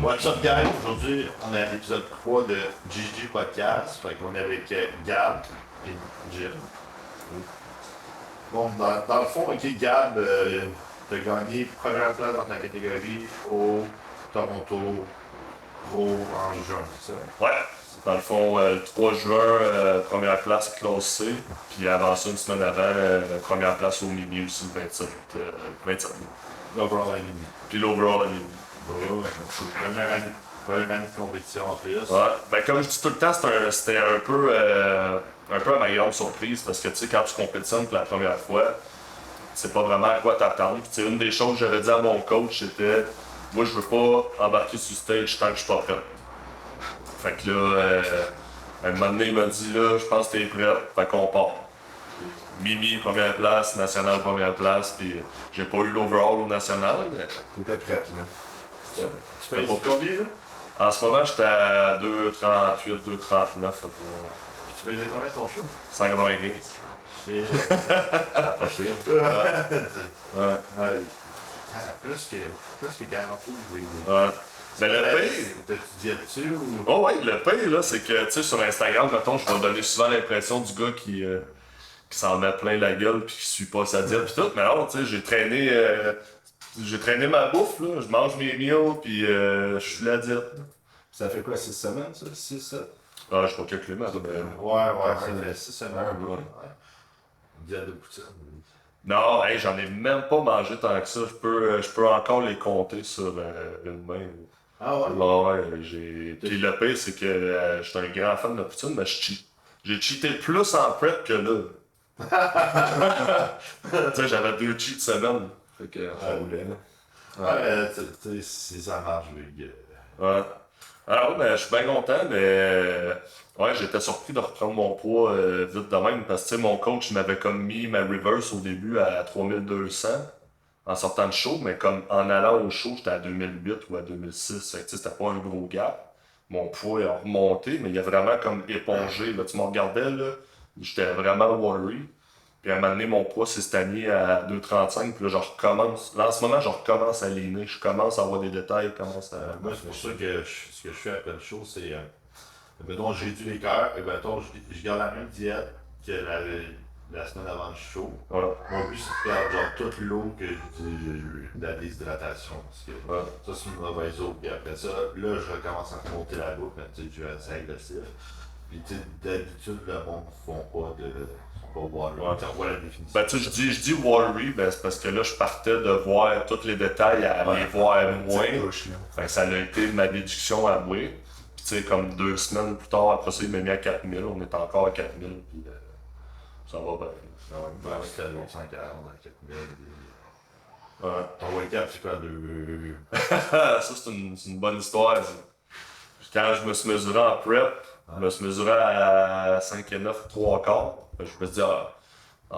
What's up, guys? Aujourd'hui, on est à l'épisode 3 de GG Podcast. Fait qu'on est avec Gab et Jim. Bon, dans le fond, ok, Gab, t'as gagné première place dans ta catégorie au Toronto Pro en juin, c'est ça? Ouais, dans le fond, le 3 juin, première place classée, puis avant ça, une semaine avant, première place au Mini aussi, 27. L'overall à Mini. Puis l'overall à Mini. Oh, première année de compétition en plus. Ouais, ben comme je dis tout le temps, c'était un peu à ma grande surprise, parce que tu sais, quand tu compétitionnes pour la première fois, c'est pas vraiment à quoi t'attendre. Puis une des choses que j'avais dit à mon coach, c'était moi je veux pas embarquer sur stage tant que je suis pas prêt. Fait que là, un moment donné, il m'a dit là, je pense que t'es prêt, fait qu'on part. Mimi, première place, national, première place, puis j'ai pas eu l'overall au national, mais T'étais prête, là. Tu fais combien, là? en ce moment j'étais à 2,38, 2,39, Tu faisais combien ton show? 195. C'est... Pas pire. Ouais. Ouais. Plus que garanti. Ouais. Mais le pire, T'étudiais dessus ou... oh ouais, le pire là, c'est que tu sais, sur Instagram, mettons, je vais donner souvent l'impression du gars qui s'en met plein la gueule puis qui suit pas sa diète pis tout, mais non, tu sais, j'ai traîné ma bouffe, là, je mange mes meals puis je suis la diète. Ça fait quoi, 6 semaines, ça? 6, 7? Ah, je vais calculer ma Ouais, ça fait 6 semaines. Ouais. Une diète de poutine. Non, hey, j'en ai même pas mangé tant que ça. Je peux encore les compter sur une main. Ah ouais? Puis le pire, c'est que je suis un grand fan de poutine, mais j'ai cheaté plus en prep que là. Tu sais, j'avais 2 cheats semaine. Fait que, Ça roulait, là. Ouais, tu sais, c'est ça marche, big. ouais. Alors, ben, je suis bien content, mais ouais, j'étais surpris de reprendre mon poids vite de même parce que tu sais, mon coach m'avait comme mis ma reverse au début à 3200 en sortant de show, mais comme en allant au show, j'étais à 2008 ou à 2006, fait que tu sais, c'était pas un gros gap. Mon poids a remonté, mais il a vraiment comme épongé. Là, tu me regardais, là, j'étais vraiment worried. Puis à un moment donné, mon poids s'est stagné à 2,35, puis là, je recommence. Là, en ce moment, je recommence à leaner, je commence à avoir des détails, je commence à... Moi, c'est pour ça que ce que je fais après le show, c'est. Mettons, j'ai du l'écœur, et mettons, je garde la même diète que la semaine avant le show. Voilà. Mon but, c'est de perdre genre toute l'eau que de la déshydratation. Parce que Ouais. ça, c'est une mauvaise eau. Puis après ça, là, je recommence à remonter la boucle, mais tu sais, je vais assez agressif. Puis tu sais, d'habitude, le monde ne font pas de. Pas water. Ouais. Tu vois la définition. Ben, tu sais, je dis worry, ben, c'est parce que là, je partais de voir tous les détails à les voir moins. Fait que ça a été ma déduction à moi. Puis, tu sais, comme 2 semaines plus tard, après ça, il m'a mis à 4000. On est encore à 4000. Puis, ça va bien. Ouais, c'était à 240 à 4000. Ouais. Ton wake-up, c'est quoi, de. Ça, c'est une bonne histoire. Quand je me suis mesuré en prep, je me suis mesuré à 5,9, 3 quarts. Je me suis dit, en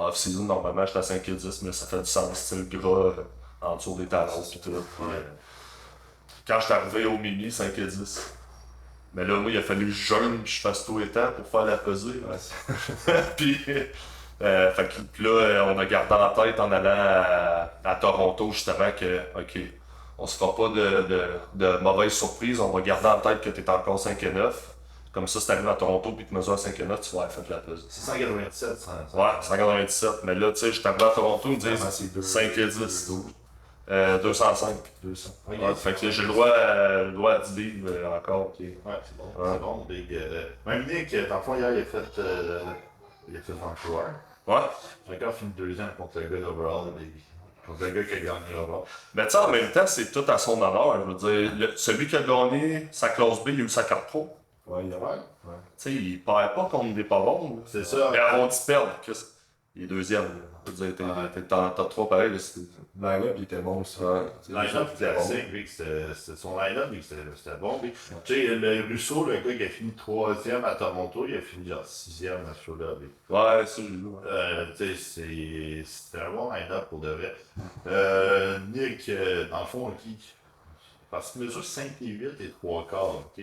off-season, normalement, j'étais à 5,10, mais ça fait du sens, c'est le gras en dessous des talons. Pis tout. Quand je suis arrivé au Mini, 5,10. Mais là, moi, il a fallu que je jeûne puis je fasse tout et temps pour faire la pesée. Puis, fait que puis là, on a gardé en tête en allant à Toronto, justement, que, OK, on se fera pas de mauvaises surprises, on va garder en tête que tu es encore 5,9. Comme ça, si tu arrives à Toronto et que tu mesures à 5,9, tu vas avoir fait la pesée. C'est 197, ça. Ouais, 197. Mais là, tu sais, je suis arrivé à Toronto, ils me disent 5,10. 205. 200. Oui, Ouais, fait que j'ai le droit à 10 livres encore. Okay. Ouais, c'est bon. Ouais. C'est bon, big. Même Nick, dans le fond, hier, il a fait Vancouver. Ouais. Il a encore fini deuxième contre le gars d'Overall, contre le gars qui a gagné l'Overall. Mais tu sais, en même temps, c'est tout à son honneur. Je veux dire, celui qui a gagné sa classe B, il a eu sa carte pro. Ouais, il y a Ouais. Tu sais, il perd pas contre des pas bons. Là. C'est ça. Mais avant d'y perdre, il est deuxième. Là. Je veux dire, t'es en top 3 pareil. Le line-up, il était bon aussi. Ouais. Line-up classique, vu que c'était son line-up, vu que c'était bon. Tu sais, le Russo, le gars qui a fini troisième à Toronto, il a fini genre sixième à ce show-là. Ouais, ça, j'ai vu. Ouais. Tu sais, c'était un bon line-up pour de vrai. Nick, dans le fond, parce qu'il mesure 5 et 8 et 3 quarts, ok?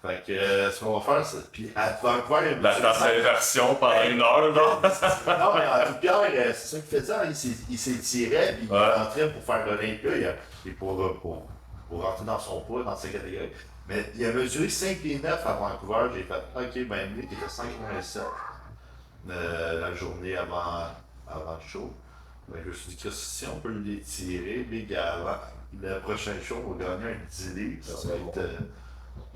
Fait que ce qu'on va faire, c'est. Puis à Vancouver, La version pendant 1 heure, là. non, mais en Pierre, c'est ça qu'il faisait, il s'étirait, puis il Ouais. rentrait pour faire l'Olympia, il est pour pour rentrer dans son poids, dans ses catégories. Mais il a mesuré 5 pieds 9 à Vancouver. J'ai fait, ok, ben Nick était 5,7 la journée avant le show. Ben, je me suis dit que si on peut l'étirer, Big avant, le prochain show, on va gagner un 10 livres. Ça va être.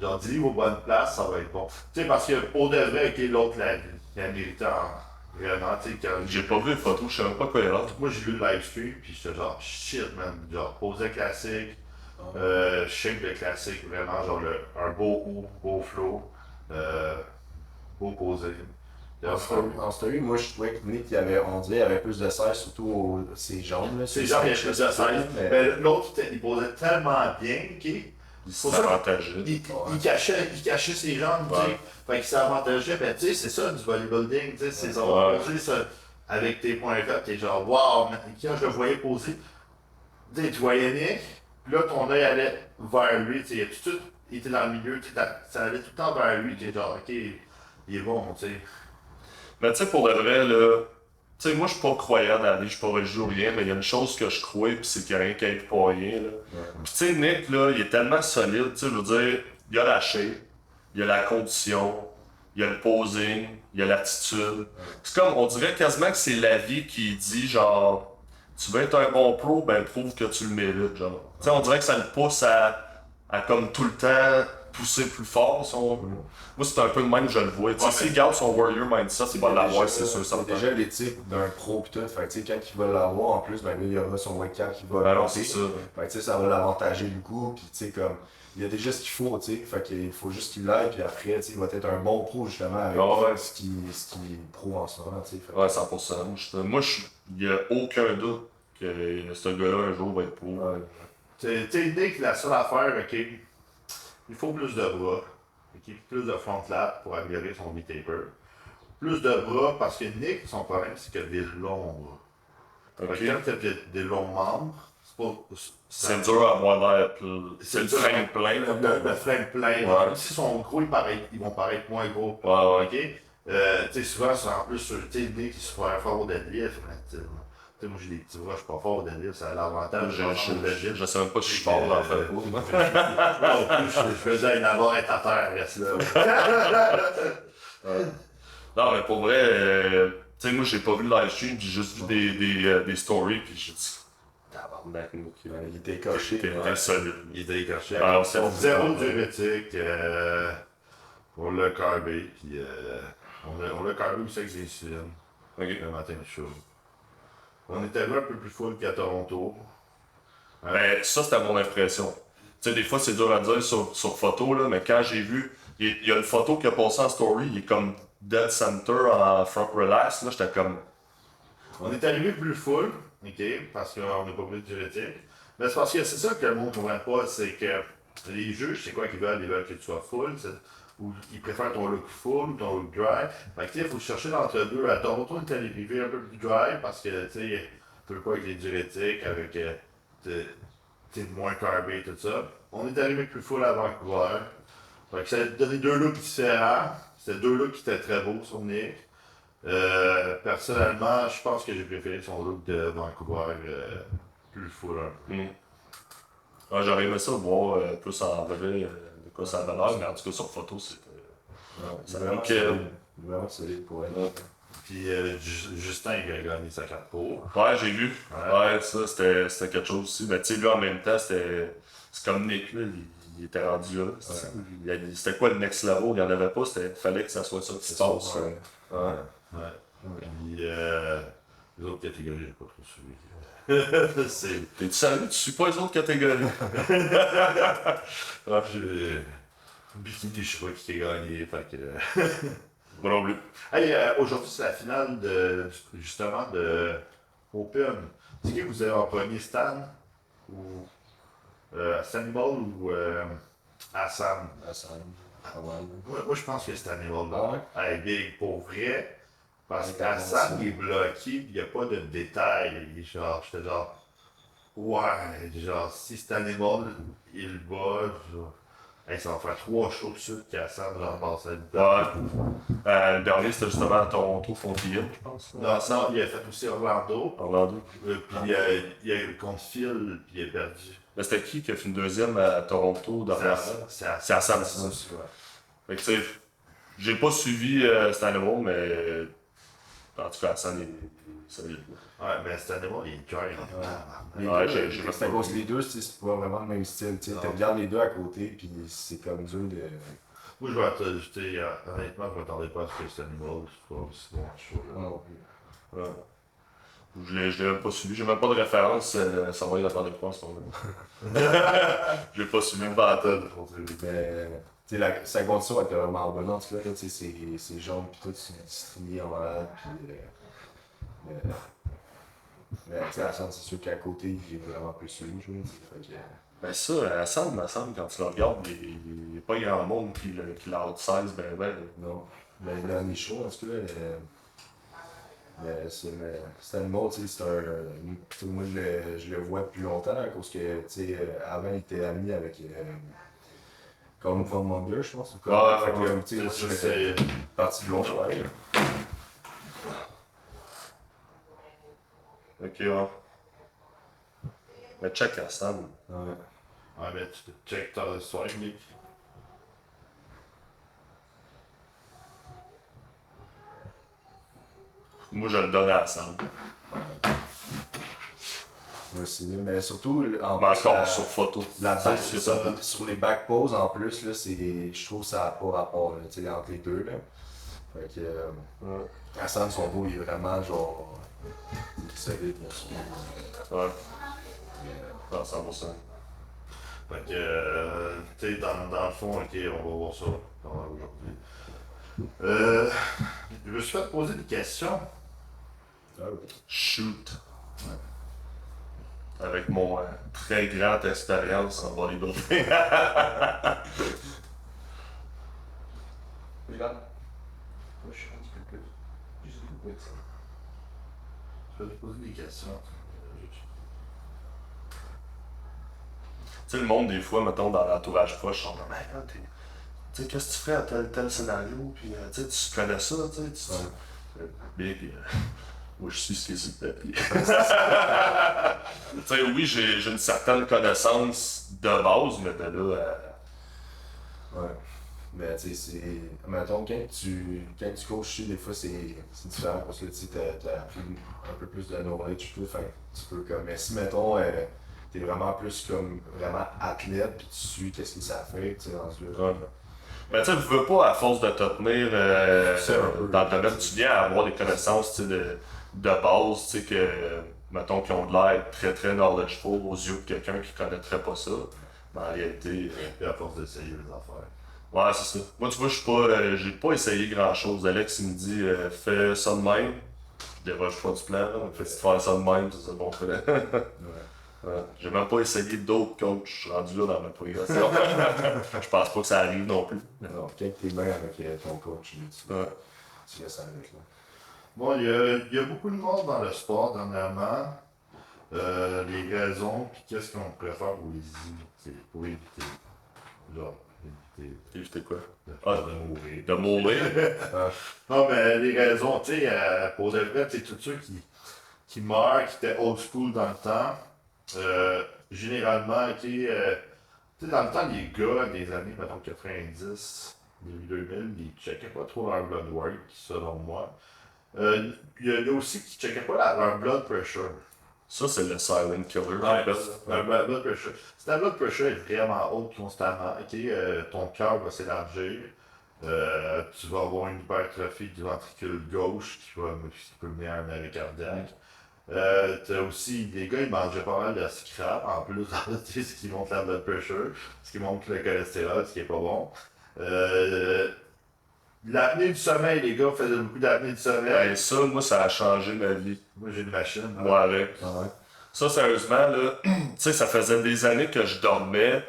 Genre 10 livres aux bonnes places, ça va être bon. Tu sais, parce que pour de vrai, okay, l'autre, la méritait vraiment, tu sais, quand J'ai pas vu les photos, je sais même pas quoi il a l'air. moi j'ai vu le live stream, puis j'étais genre shit man, genre posé classique, shape de classique, vraiment genre un beau flow, beau posé. En story, moi je trouvais que Nick, on dirait, il avait plus de serre, surtout ses jambes. Là, C'est genre il y a plus de 16, mais l'autre il posait tellement bien, ok? Il Pour ça, s'avantageait. il cachait ses jambes, tu sais. Fait qu'il s'avantageait, ben tu sais, c'est ça du bodybuilding, tu sais, c'est ça. Poser ça avec tes points faibles, t'es genre wow, man. Quand je le voyais poser, tu sais, tu voyais Nick, puis là ton œil allait vers lui, tu sais, tout de suite, il était dans le milieu, ça allait tout le temps vers lui, t'es genre ok, il est bon, tu sais. Mais tu sais, pour de vrai, là, tu sais, moi je suis pas croyant d'aller, je suis pas religieux ou rien, mais il y a une chose que je crois, pis c'est qu'il y a rien qui aide pour rien, là. Pis tu sais, Nick, là, il est tellement solide, tu sais, je veux dire, il y a la shape, il y a la condition, il y a le posing, il y a l'attitude. C'est comme, on dirait quasiment que c'est la vie qui dit, genre, tu veux être un bon pro, ben prouve que tu le mérites, genre. Tu sais, on dirait que ça le pousse à comme tout le temps pousser plus fort, si on veut. Moi, c'est un peu le même que je le vois. Tu sais, s'il garde son warrior mindset, il va l'avoir, c'est sûr, ça C'est déjà l'éthique d'un pro pis tout. Fait que tu sais, quand il va l'avoir, en plus, ben là, il y aura son webcam qui va Alors, monter. c'est ça. Fait que tu sais, ça va l'avantager beaucoup, pis tu sais, comme, il y a déjà ce qu'il faut, tu sais. Fait qu'il faut juste qu'il l'aille, puis après, tu sais, il va être un bon pro, justement, avec ce qu'il prouve en ce moment, tu sais. Ouais, 100%. Moi, il n'y a aucun doute que ce gars-là, un jour, va être pro. Ouais. Tu sais, Nick, la seule affaire, ok, il faut plus de bras, ok, plus de front lap pour améliorer son V-taper. Plus de bras parce que Nick, son problème, c'est qu'il a des longs bras. Ok. Fait que quand tu as des longs membres, c'est pas. C'est dur à avoir l'air plus. C'est le dur. frein plein. Le frein plein. Ouais. Même s'ils sont gros, ils vont paraître moins gros. Ouais, ouais. Ok? Tu sais, souvent, c'est en plus, tu sais, Nick, il se fait fort au deadlift. Tu sais, moi, j'ai des petits bras, je suis pas fort au deadlift, ça a l'avantage de deadlift. Je sais même pas si je suis fort en fait. Non, plus, je faisais une avoir être à terre, reste là. Non, mais pour vrai, tu sais, moi, j'ai pas vu le live stream, j'ai juste vu des stories, puis j'ai dit, tabarnak, Nick. Il était écorché. T'es solide. Il était écorché. Alors, C'est zéro diurétique. On l'a carbé, puis on l'a carbé aussi avec des insulines. Ok. Le matin chaud. On était là un peu plus full qu'à Toronto. Ben, ça, c'était mon impression. Tu sais, des fois, c'est dur à dire sur photo, là, mais quand j'ai vu, il y a une photo qui a passé en story, il est comme dead center en front relax, là, j'étais comme. On est arrivé plus full, ok, parce qu'on n'a pas pris de diurétique. Mais c'est parce que c'est ça que le monde ne comprend pas, c'est que les juges, c'est quoi qu'ils veulent? Ils veulent que tu sois full, ou ils préfèrent ton look full ou ton look dry. Fait que tu sais, il faut chercher l'entre-deux. À Toronto, on est allé vivre un peu plus dry parce que tu sais, tu veux pas avec les diurétiques, avec t'es moins carbé et tout ça. On est arrivé plus full à Vancouver. Fait que ça a donné deux looks différents. C'était deux looks qui étaient très beaux sur Nick. Personnellement, je pense que j'ai préféré son look de Vancouver plus full un peu. Ah, j'aurais aimé ça voir plus en vrai de quoi ça avait l'air, mais en tout cas sur photo, c'était. C'est Ça vraiment manquait. solide. Vraiment solide pour elle. Puis Justin il a gagné sa carte pour. Ouais, j'ai vu. Ouais. Ouais, ça, c'était quelque chose aussi. Mais tu sais, lui, en même temps, c'est comme Nick, là, il était rendu là. C'était quoi le next level? Il n'y en avait pas, fallait que ça soit ça qui se passe. Ouais. Ouais. Puis les autres catégories, j'ai pas trop suivi. C'est. T'es-tu sérieux? Tu suis pas les autres catégories? Bikini, je sais pas qui a gagné. Fait que. Moi non plus. Hey, aujourd'hui, c'est la finale justement de Open. C'est qui que vous avez en premier, Stan ou Sanibal ou Hassan? Moi, je pense que c'est Sanibal. Ah Hey, Big, pour vrai. Parce Ouais, qu'Hassan il est bloqué, il n'y a pas de détails. J'étais genre, ouais, genre, si Sanibal il le bat, genre, hey, ça va faire 3 shows de suite qu'Hassan va passer le Ouais. Le dernier, c'était justement à Toronto, Fontillon, je pense. Non, il a fait aussi Orlando. Orlando. Puis il a eu contre Phil, puis il a perdu. Mais c'était qui a fini deuxième à Toronto dernièrement? C'est Hassan, c'est ça. Fait que tu sais, j'ai pas suivi Stanley, mais en tout cas, Hassan est solide. Ouais, mais Stanley, il est cœur. C'est à cause les deux, c'est pas vraiment le même style. Tu regardes les deux à côté, puis c'est comme dur de. Moi, je vais t'ajouter, honnêtement, je m'attendais pas à ce que Stanley soit aussi bon que Ouais. Je l'ai même pas suivi, j'ai même pas de référence, ça va y attendre quoi en ce moment. Je l'ai pas suivi le battle. Mais sa condition était vraiment bonne en tout cas, c'est jaune pis tout, c'est distribué en malade pis mais tu sais, Hassan, c'est sûr qu'à côté, il est vraiment plus suivi, je veux dire. Ben ça, Hassan, me semble, quand tu le regardes, il n'y a pas grand monde qui l'outsize ben. Non. Mais là, il est chaud, en tout cas. Mais c'est un mot, tu sais, c'est un. Moi, je le vois depuis longtemps, à cause que, tu sais, avant, il était ami avec. Comme Von Monger, je pense. Ah, fait que, tu sais, moi, je faisais partie de l'autre soirée. Ok, ouais. Mais check Hassan. Ouais. Ouais, mais tu check ta soirée, Nick. Moi, je le donne à Hassan. Moi aussi, mais surtout, en Mais plus, encore sur photo. c'est ça. Sur les back poses, en plus, là, je trouve que ça n'a pas rapport là, tu sais, entre les deux. Là. Fait que, Hassan, son beau, il est vraiment genre. Il est solide, bien sûr. Ouais. Non, 100%. Fait que, tu sais, dans le fond, ok, on va voir ça aujourd'hui. Je me suis fait poser des questions. Ah oui. Shoot. Avec mon très grande expérience en volleyball. Regarde. Moi, je suis un petit peu plus. Juste un peu plus. Je vais te poser des questions. Tu sais, le monde, des fois, mettons, dans l'entourage proche, sont comme, hey, là, tu sais, qu'est-ce que tu ferais à tel scénario, puis, tu sais, tu connais ça, tu sais, bien, puis, moi, je suis ce qui est sur le papier. Tu sais, oui, j'ai une certaine connaissance de base, mais de là Ouais. Mais tu sais, c'est. Mettons, quand tu coaches, des fois, c'est différent parce que tu sais, t'as appris un peu plus de knowledge, tout. Fait tu peux comme. Mais si, mettons, t'es vraiment plus comme vraiment athlète, puis tu suis qu'est-ce que ça fait, tu sais, dans ce jeu. Mais tu sais, je veux pas, à force de te tenir dans le domaine, tu viens à avoir des connaissances, tu sais, de base, tu sais, que, mettons, qui ont de l'air très, très knowledgeful aux yeux de quelqu'un qui connaîtrait pas ça. Mais en réalité. Et à force d'essayer les affaires. Ouais, c'est ça. Moi, tu vois, j'ai pas essayé grand-chose. Alex, il me dit, fais ça de même. Je déroge pas du plan, là. Donc, si tu fais ça de même, c'est ça qu'on fait. Ouais. J'ai même pas essayé d'autres coachs. Je suis rendu là dans ma progression. Je pense pas que ça arrive non plus. Non, quand t'es bien avec ton coach, tu laisses avec là. Bon, il y a beaucoup de monde dans le sport dernièrement. Les raisons, puis qu'est-ce qu'on préfère pour éviter. Genre, Éviter quoi? de mourir. De mourir? Non, mais les raisons, tu sais, pour de vrai, c'est tous ceux qui meurent, qui étaient old school dans le temps. Généralement, tu sais, dans le temps, les gars des années, mettons, 90, début 2000, ils checkaient pas trop leur blood work, selon moi. Il y a aussi qui checkaient pas leur blood pressure. Ça, c'est le silent killer. Ouais, le blood pressure. Si ta blood pressure est vraiment haute constamment, ton cœur va s'élargir, tu vas avoir une hypertrophie du ventricule gauche qui peut mener à un arrêt cardiaque. T'as aussi, les gars, ils mangeaient pas mal de scrap en plus, ce qui monte la blood pressure, ce qui monte le cholestérol, ce qui est pas bon. L'apnée du sommeil, les gars faisaient beaucoup d'apnée du sommeil. Et ça, moi, ça a changé ma vie. Moi, j'ai une machine. Moi, avec. Ah ouais. Ça, sérieusement, là, tu sais, ça faisait des années que je dormais.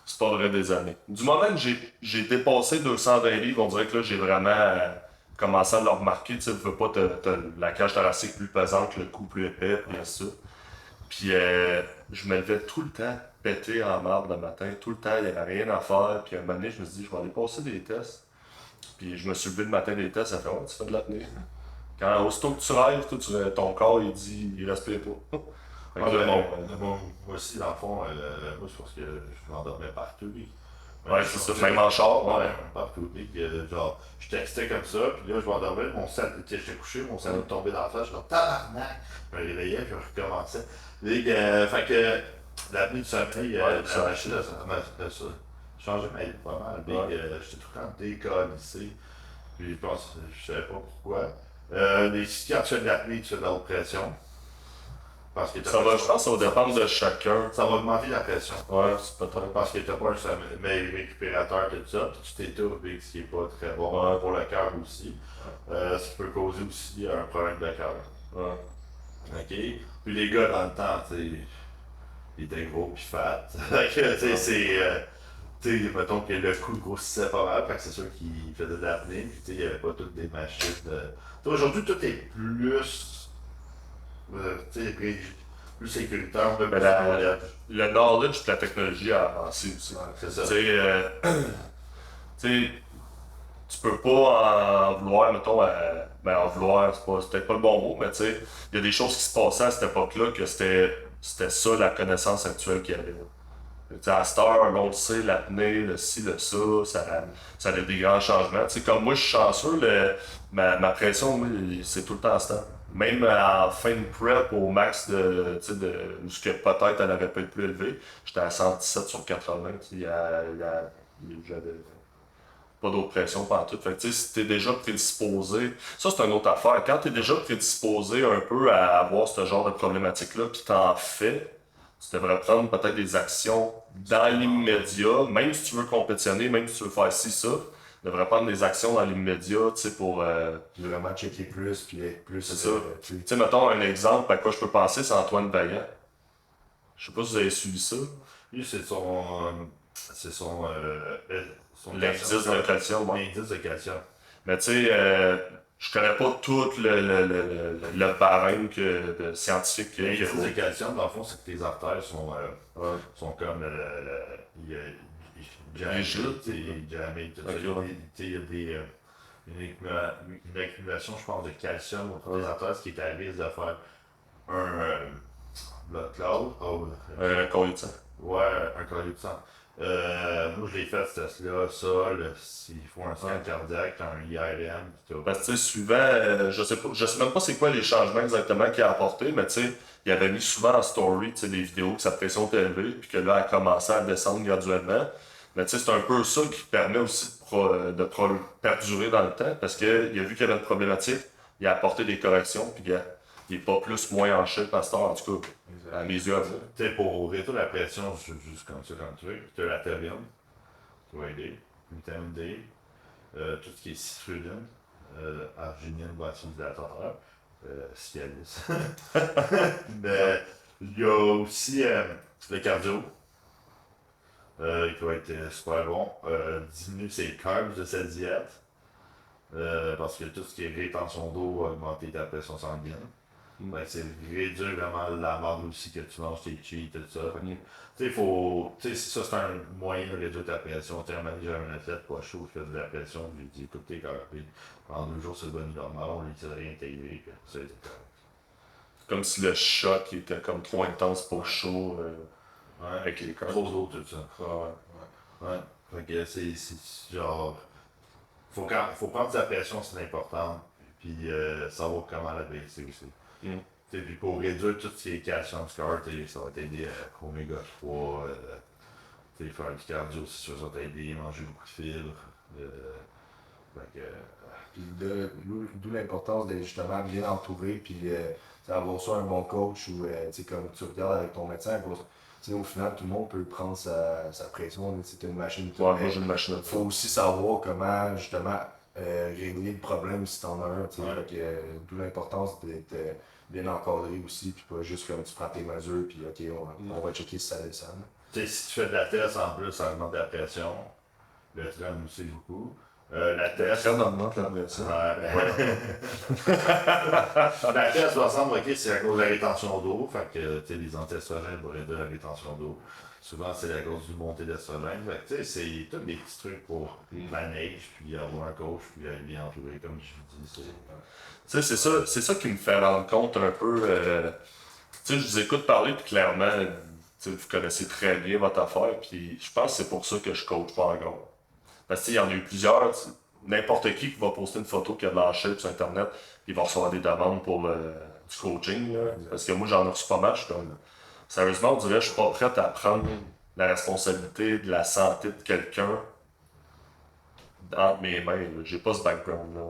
C'est pas vrai des années. Du moment que j'ai dépassé 220 livres, on dirait que là, j'ai vraiment commencé à le remarquer. Tu sais, tu veux pas la cage thoracique plus pesante, le cou plus épais, puis ça. Puis je me levais tout le temps pété en marbre le matin. Tout le temps, il n'y avait rien à faire. Puis à un moment donné, je me suis dit, je vais aller passer des tests. Puis je me suis levé le matin des tests, ça fait, ouais, tu fais de l'apnée. Aussitôt que tu rêves, ton corps, il dit, il respire pas. Fait que là, moi aussi, dans le fond, moi, c'est parce que je m'endormais partout. ouais, c'est ça, même en char, ouais. Partout. Puis, genre, je textais comme ça, puis là, je m'endormais, j'étais couché, mon salut est tombé dans la face, je suis comme tabarnak. Je me réveillais, puis je recommençais. Fait que l'apnée du sommeil, la machine, ça changeait ma vie pas mal. J'étais tout le temps décalissé, puis je pense, je savais pas pourquoi. Quand tu fais de l'apnée, tu fais de la haute pression. Parce que Ça va, je pense que ça va dépendre de chacun. Ça va augmenter la pression. Ouais, c'est peut-être. Parce que tu n'as pas un sommeil récupérateur, tout ça, puis tu t'étouffes, ce qui n'est pas très bon pour le cœur aussi. Ce qui peut causer aussi un problème de cœur. Ouais. OK? Puis les gars, dans le temps, tu sais, ils étaient gros pis fat. Fait que, tu sais, c'est. Tu sais, mettons que le cou grossissait pas mal, fait que c'est sûr qu'ils faisaient de l'apnée, puis tu sais, il n'y avait pas toutes des machines de. Aujourd'hui, tout est plus. Tu sais, plus sécuritaire, plus moderne. Le knowledge de la technologie a avancé aussi. Ouais, c'est ça. Tu sais, tu peux pas en vouloir, mettons, en vouloir, c'est peut-être pas le bon mot, mais tu sais, il y a des choses qui se passaient à cette époque-là que c'était ça la connaissance actuelle qu'il y avait. À cette heure, on le sait, l'apnée, le ci, le ça a des grands changements. T'sais, comme moi, je suis chanceux, ma pression, c'est tout le temps stable. Même en fin de prep, au max où ce que peut-être elle aurait pu être plus élevée, j'étais à 117 sur 80. J'avais pas d'autre pression pendant tout. Fait que, si t'es déjà prédisposé, ça c'est une autre affaire. Quand t'es déjà prédisposé un peu à avoir ce genre de problématique-là, puis t'en fais, tu devrais prendre peut-être des actions dans l'immédiat, même si tu veux compétitionner, même si tu veux faire ci, ça, tu devrais prendre des actions dans l'immédiat, tu sais, pour... Vraiment checker plus, puis être plus... C'est ça. Tu sais, mettons un exemple à quoi je peux penser, c'est Antoine Vaillant. Je sais pas si vous avez suivi ça. Lui, c'est son L'indice de calcium. L'indice de calcium. Mais tu sais, je connais pas tout le barème scientifique. L'indice de calcium, dans le fond, c'est que tes artères sont comme jammées, tout ça. Il y a une accumulation, je pense, de calcium autour des artères, ce qui est à risque de faire un blood clot. Un collier de sang. Ouais, un collier de sang. Moi, je l'ai fait, ce test-là, s'il faut un scan cardiaque, un IRM, tout. Parce que, tu sais, suivant, je sais même pas c'est quoi les changements exactement qu'il a apporté, mais tu sais, il avait mis souvent en story, tu sais, des vidéos que sa pression était élevée, puis que là, elle commençait à descendre graduellement. Mais tu sais, c'est un peu ça qui permet aussi de perdurer dans le temps, parce qu'il a vu qu'il y avait une problématique, il a apporté des corrections, puis il est pas moins en chute à cette heure, en tout cas, à mes yeux à vous. Tu sais, pour réduire la pression, juste comme ça, comme truc, tu as la théobium, qui va aider, vitamine D, tout ce qui est citrulline, arginine, boisson dilateur, Cialis. Mais il y a aussi le cardio, qui va être super bon. Diminuer ses carbs de cette diète, parce que tout ce qui est rétention d'eau va augmenter ta pression sanguine. Ben, c'est réduire vraiment la merde aussi que tu manges tes cheats, tout ça. Tu sais, ça c'est un moyen de réduire ta pression. Tu sais, un moment donné, j'avais un athlète pas chaud, qui fait de la pression, je lui ai dit, écoute tes cœurs, puis pendant 2 jours, c'est le bon normal, on lui dit rien intégré, puis ça, c'était correct. Comme si le choc était comme trop intense pour chaud avec les cœurs. Trop d'eau, tout ça. Ouais. Fait que c'est genre. Faut prendre sa pression, c'est important. Puis savoir comment la baisser aussi. Puis pour réduire tout ce qui est calcium score, ça va t'aider à oméga 3, faire du cardio si ça va t'aider, manger beaucoup de fibres. Puis d'où l'importance d'être justement bien entouré, puis avoir soit un bon coach ou comme tu regardes avec ton médecin, au final tout le monde peut prendre sa pression, c'est une machine. Ouais, moi j'ai une machine. Il faut aussi savoir comment justement régler le problème si t'en as un. D'où l'importance d'être bien encadré aussi, puis pas juste comme tu prends tes mesures, puis ok, on va checker si ça descend. Si tu fais de la test en plus, ça augmente la pression. Le train aussi beaucoup. La test. Augmente la pression. La test va semble, ok, c'est à cause de la rétention d'eau. Fait que les anti-estrogènes vont réduire la rétention d'eau. Souvent, c'est à cause du montée d'estrogène. Fait que c'est tous des petits trucs pour manage, puis avoir un coach, puis être bien entouré, comme je vous dis. C'est ça qui me fait rendre compte un peu sais, je vous écoute parler, puis clairement, tu sais, vous connaissez très bien votre affaire, puis je pense que c'est pour ça que je coach pas encore. Parce qu'il y en a eu plusieurs, n'importe qui va poster une photo qui a de la shape sur Internet, puis il va recevoir des demandes pour du coaching, là. Parce que moi, j'en ai reçu pas mal, je suis comme, sérieusement, on dirait que je suis pas prêt à prendre la responsabilité de la santé de quelqu'un entre mes mains, là. J'ai pas ce background-là.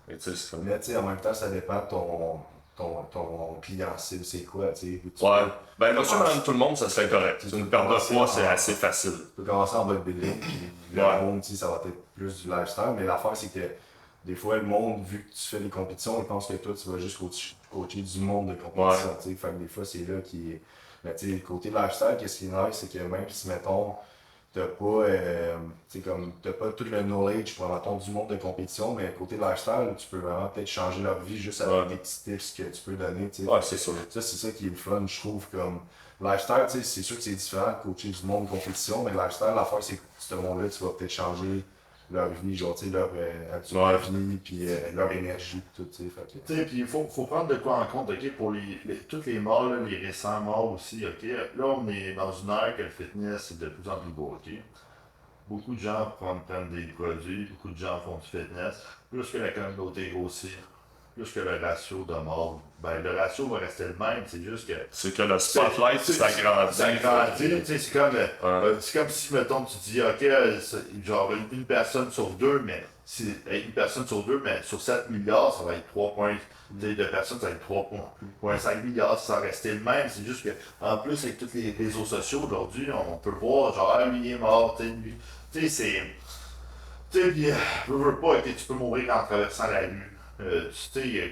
Mais tu sais, c'est comme... Mais tu sais, en même temps, ça dépend de ton client cible, c'est quoi, tu sais. Ouais. Ben, monsieur, madame, tout le monde, ça serait correct. Une perte de poids, c'est assez facile. Tu peux commencer en bodybuilding, puis le monde, tu sais, ça va être plus du lifestyle, mais l'affaire, c'est que des fois, le monde, vu que tu fais des compétitions, il pense que toi, tu vas juste coacher du monde de compétition, tu sais. Fait que des fois, c'est là qui est... Mais tu sais, côté lifestyle, qu'est-ce qui est nice, c'est que même si, mettons, t'as pas, t'as pas tout le knowledge pour, mettons, du monde de compétition, mais côté lifestyle, tu peux vraiment peut-être changer leur vie juste avec des petits tips que tu peux donner, tu sais. Ouais, c'est sûr. Ça, c'est ça qui est le fun, je trouve, comme lifestyle, tu sais, c'est sûr que c'est différent de coacher du monde de compétition, mais lifestyle, l'affaire, c'est que ce monde-là, tu vas peut-être changer leur vie, genre, tu sais, leur habitude de vie, puis leur énergie, tout, tu sais. Tu sais, puis il faut prendre de quoi en compte, ok, pour toutes les morts, là, les récents morts aussi, ok. Là, on est dans une ère que le fitness est de plus en plus beau, ok. Beaucoup de gens prennent des produits, beaucoup de gens font du fitness. Plus que la communauté grossit, plus que le ratio de morts, ben le ratio va rester le même, c'est juste que... C'est que le spotlight s'agrandit. Ça grandit, tu sais, c'est comme si, mettons, tu dis, ok, genre une personne sur deux, mais une personne sur deux, mais sur 7 milliards, ça va être 3 points, de personnes, ça va être 3,5 milliards, ça va rester le même, c'est juste que, en plus, avec tous les réseaux sociaux aujourd'hui, on peut voir, genre, lui est mort, lui, tu sais, c'est... Tu sais, puis, veux pas, ok, tu peux mourir en traversant la rue, tu sais,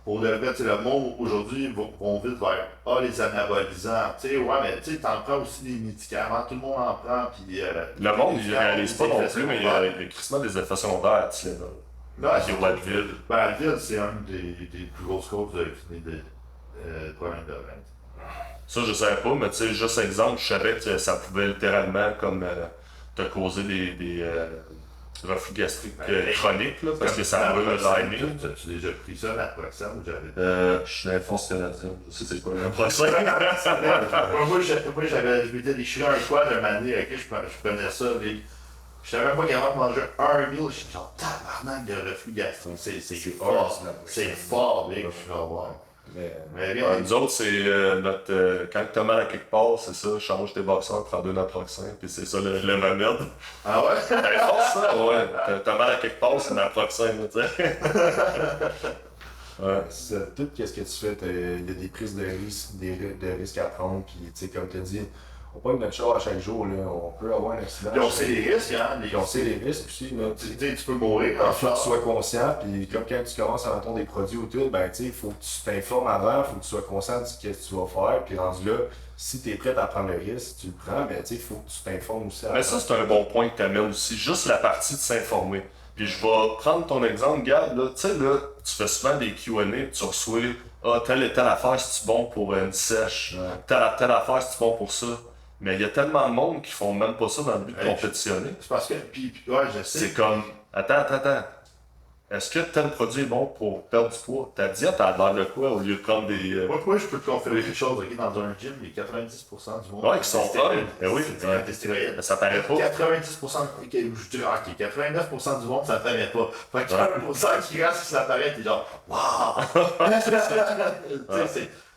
pour le vrai, le monde aujourd'hui vont vite vers les anabolisants. Tu sais, ouais, mais tu sais, t'en prends aussi des médicaments, tout le monde en prend. Puis, le monde, il réalise pas non plus, mais il y a crissement des effets secondaires, tu sais. Là, au Advil. Ben, Advil, c'est une des plus grosses causes de problèmes de rein. Ça, je savais pas, mais tu sais, juste exemple, je savais que ça pouvait littéralement comme te causer des reflux gastriques chroniques, là, parce que ça brûle le lining. As-tu déjà pris ça, la Naproxen, ou j'avais... Je suis l'inforce canadienne, je sais c'est quoi la Naproxen. Moi, je m'étais déchiré un quad de année, ok, je prenais ça, je savais même pas capable de manger un meal, je suis genre tabarnak de reflux gastrique, c'est fort, mec, je suis genre, ouais. Mais nous autres, c'est quand t'as mal à quelque part, c'est ça, change tes boxeurs, prends 2 Naproxen, puis c'est ça le remède. Ah ouais? C'est fort ça? Ouais, t'as mal à quelque part, c'est Naproxen, tu sais. Ouais. Tout ce que tu fais, il y a des prises de risques à prendre, puis tu sais, comme tu as dit, on pogne notre char à chaque jour, là, on peut avoir un accident. Ils ont sait les risques, hein? Ils ont sait les risques aussi. Tu peux mourir en faut que tu sois conscient, puis comme quand tu commences à entendre des produits ou tout, ben tu sais, il faut que tu t'informes avant, il faut que tu sois conscient de ce que tu vas faire, puis rendu là, si tu es prêt à prendre le risque, tu le prends, mais tu sais, il faut que tu t'informes aussi avant. Mais ça, c'est un bon point que tu amènes aussi, juste la partie de s'informer. Puis je vais prendre ton exemple, Gab, là, tu sais, là, tu fais souvent des Q&A, tu reçois telle et telle affaire, c'est-tu bon pour une sèche, telle affaire, c'est-tu bon pour ça. Mais il y a tellement de monde qui font même pas ça dans le but de compétitionner. C'est parce que, ouais, je sais. C'est comme, attends. Est-ce que tel produit est bon pour perdre du poids? Ta diète a l'air de quoi au lieu de prendre des. Moi, je peux te confirmer quelque chose, ok, dans un gym, il y a 90% du monde. Ouais, qui sont folles. Ben oui, des stéroïdes. Mais ça paraît pas. 90%, je dirais, ok, 89% du monde, ça paraît pas. Fait que 1% qui reste, ça paraît, t'es genre, waouh!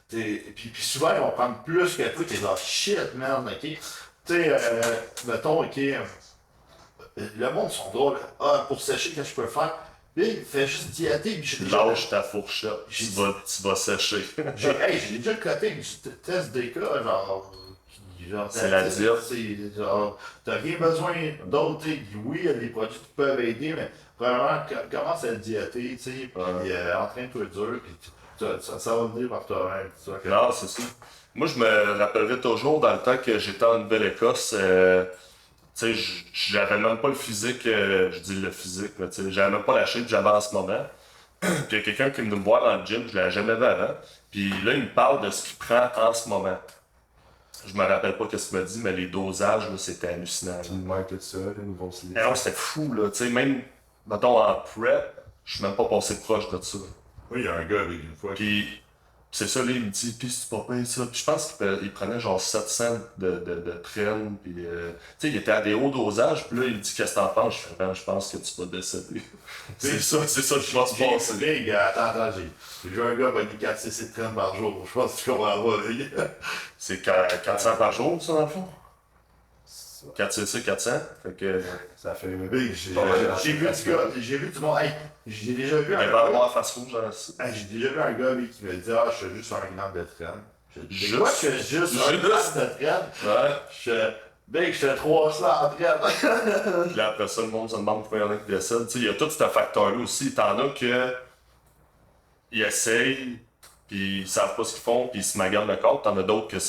Puis souvent, ils vont prendre plus que toi, t'es genre, shit, man, ok? Tu sais, mettons, ok, le monde sont drôles. Pour sécher, qu'est-ce que je peux faire? Big, fais juste diéter. Lâche ta fourchette, tu vas sécher. J'ai déjà coté avec du test DK, genre c'est la diète. Genre, t'as rien besoin d'autre. Oui, il y a des produits qui peuvent aider, mais vraiment, commence à diéter, tu sais, puis entraîne-toi dur, puis ça va venir par toi-même. Non, c'est ça. Moi, je me rappellerai toujours dans le temps que j'étais en Nouvelle-Écosse. Tu sais, j'avais même pas le physique, je dis le physique, mais tu sais, j'avais même pas la shape que j'avais en ce moment. Puis il y a quelqu'un qui est venu me voir dans le gym, je l'avais jamais vu avant. Puis là, il me parle de ce qu'il prend en ce moment. Je me rappelle pas ce qu'il m'a dit, mais les dosages, là, c'était hallucinant. Tu me tout ça, là, nous vont se non, c'était fou, là. Tu sais, même, mettons, en prep, je suis même pas passé proche de ça. Oui, il y a un gars avec une fois. Puis, C'est ça, là, il me dit, pis c'est pas payé ça. Puis je pense qu'il prenait genre 700 de traîne, puis tu sais, il était à des hauts dosages, puis là, il me dit, qu'est-ce que t'en penses? Je fais, ben, je pense que tu vas décéder. c'est ça que je pense passer. Big, attends, j'ai vu un gars qui 4 cc de traîne par jour. Je pense que tu comprends pas, Big. C'est 400 par jour, ça, dans le fond? 4cc, 400. Fait que. Ça fait. Big, j'ai vu du gars, j'ai vu du monde. Hey, j'ai déjà vu Il un va gars. avoir face rouge dans Hey, j'ai déjà vu un gars, lui, qui me dit, ah, je fais juste un gramme de traîne. Je dis, Juste? quoi, je fais juste un gramme de traîne? Ouais. Big, je fais 300 en traîne. Puis là, après ça, le monde se demande pourquoi il y en a qui décèdent. Tu sais, il y a tout ce facteur-là aussi. T'en as que. Ils essayent, puis ils savent pas ce qu'ils font, puis ils se maganent le corps. T'en as d'autres que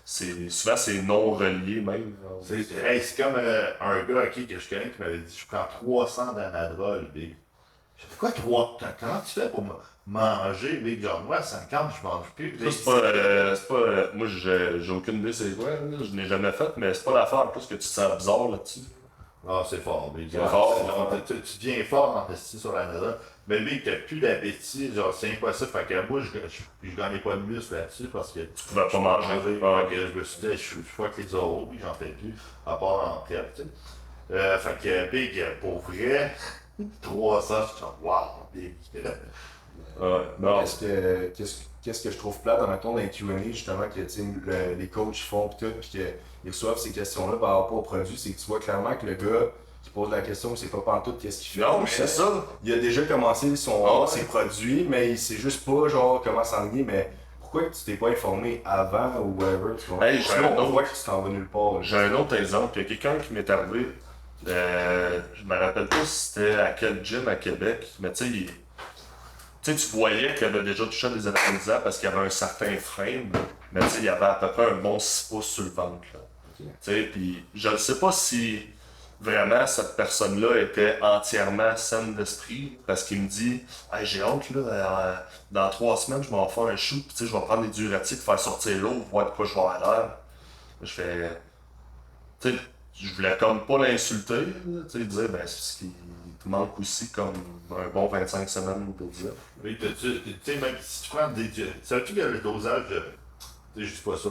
souvent, c'est non relié même. C'est comme un gars que je connais qui m'avait dit, je prends 300 d'anadrol, Big. J'ai dit, quoi, 3? Comment tu fais pour manger, Big? Genre, moi, à 50, je mange plus. Big. Ça, c'est pas, moi, j'ai aucune idée c'est quoi, là. Je n'ai jamais fait, mais c'est pas l'affaire en plus que tu te sens bizarre là-dessus. Ah, c'est fort, Big. C'est fort. Tu deviens fort en testis sur l'anadrol. Mais Big, t'as plus d'appétit, genre, c'est impossible. Fait que moi, je gagnais pas de muscle là-dessus parce que Tu pouvais pas manger. Fait que je me suis dit, je vois que les oraux, puis j'en fais plus, à part en prep, tu sais. Fait que Big, pour vrai, 300, je suis genre, wow, Big. Ouais, non. Qu'est-ce que je trouve plate dans les Q&A, justement, que les coachs font pis tout, pis qu'ils reçoivent ces questions-là par rapport au produit, c'est que tu vois clairement que le gars qui pose la question, c'est pas pantoute qu'est-ce qu'il fait. Non, mais c'est ça. Il a déjà commencé ses produits, mais il sait juste pas genre comment s'enligner, mais pourquoi tu t'es pas informé avant ou whatever, tu vois? Hey, On voit que tu t'en vas nulle part. J'ai un autre exemple. Il y a quelqu'un qui m'est arrivé. Je me rappelle pas si c'était à quel gym à Québec, mais tu sais, tu voyais qu'il avait déjà touché à des anabolisants parce qu'il y avait un certain frame, mais tu sais, il y avait à peu près un bon 6 pouces sur le ventre. Là. Ok. Tu sais, puis je ne sais pas si vraiment cette personne-là était entièrement saine d'esprit parce qu'il me dit hey, j'ai hâte, là, dans 3 semaines, je vais en faire un shoot, puis tu sais, je vais prendre des diurétiques, faire sortir l'eau, voir de quoi je vais avoir l'air. Je fais. Tu sais, je voulais comme pas l'insulter, là, tu sais, dire ben c'est ce qui te manque aussi comme un bon 25 semaines pour dire. Oui, tu sais, même si tu prends des. Savais-tu que le dosage, tu sais, je dis pas ça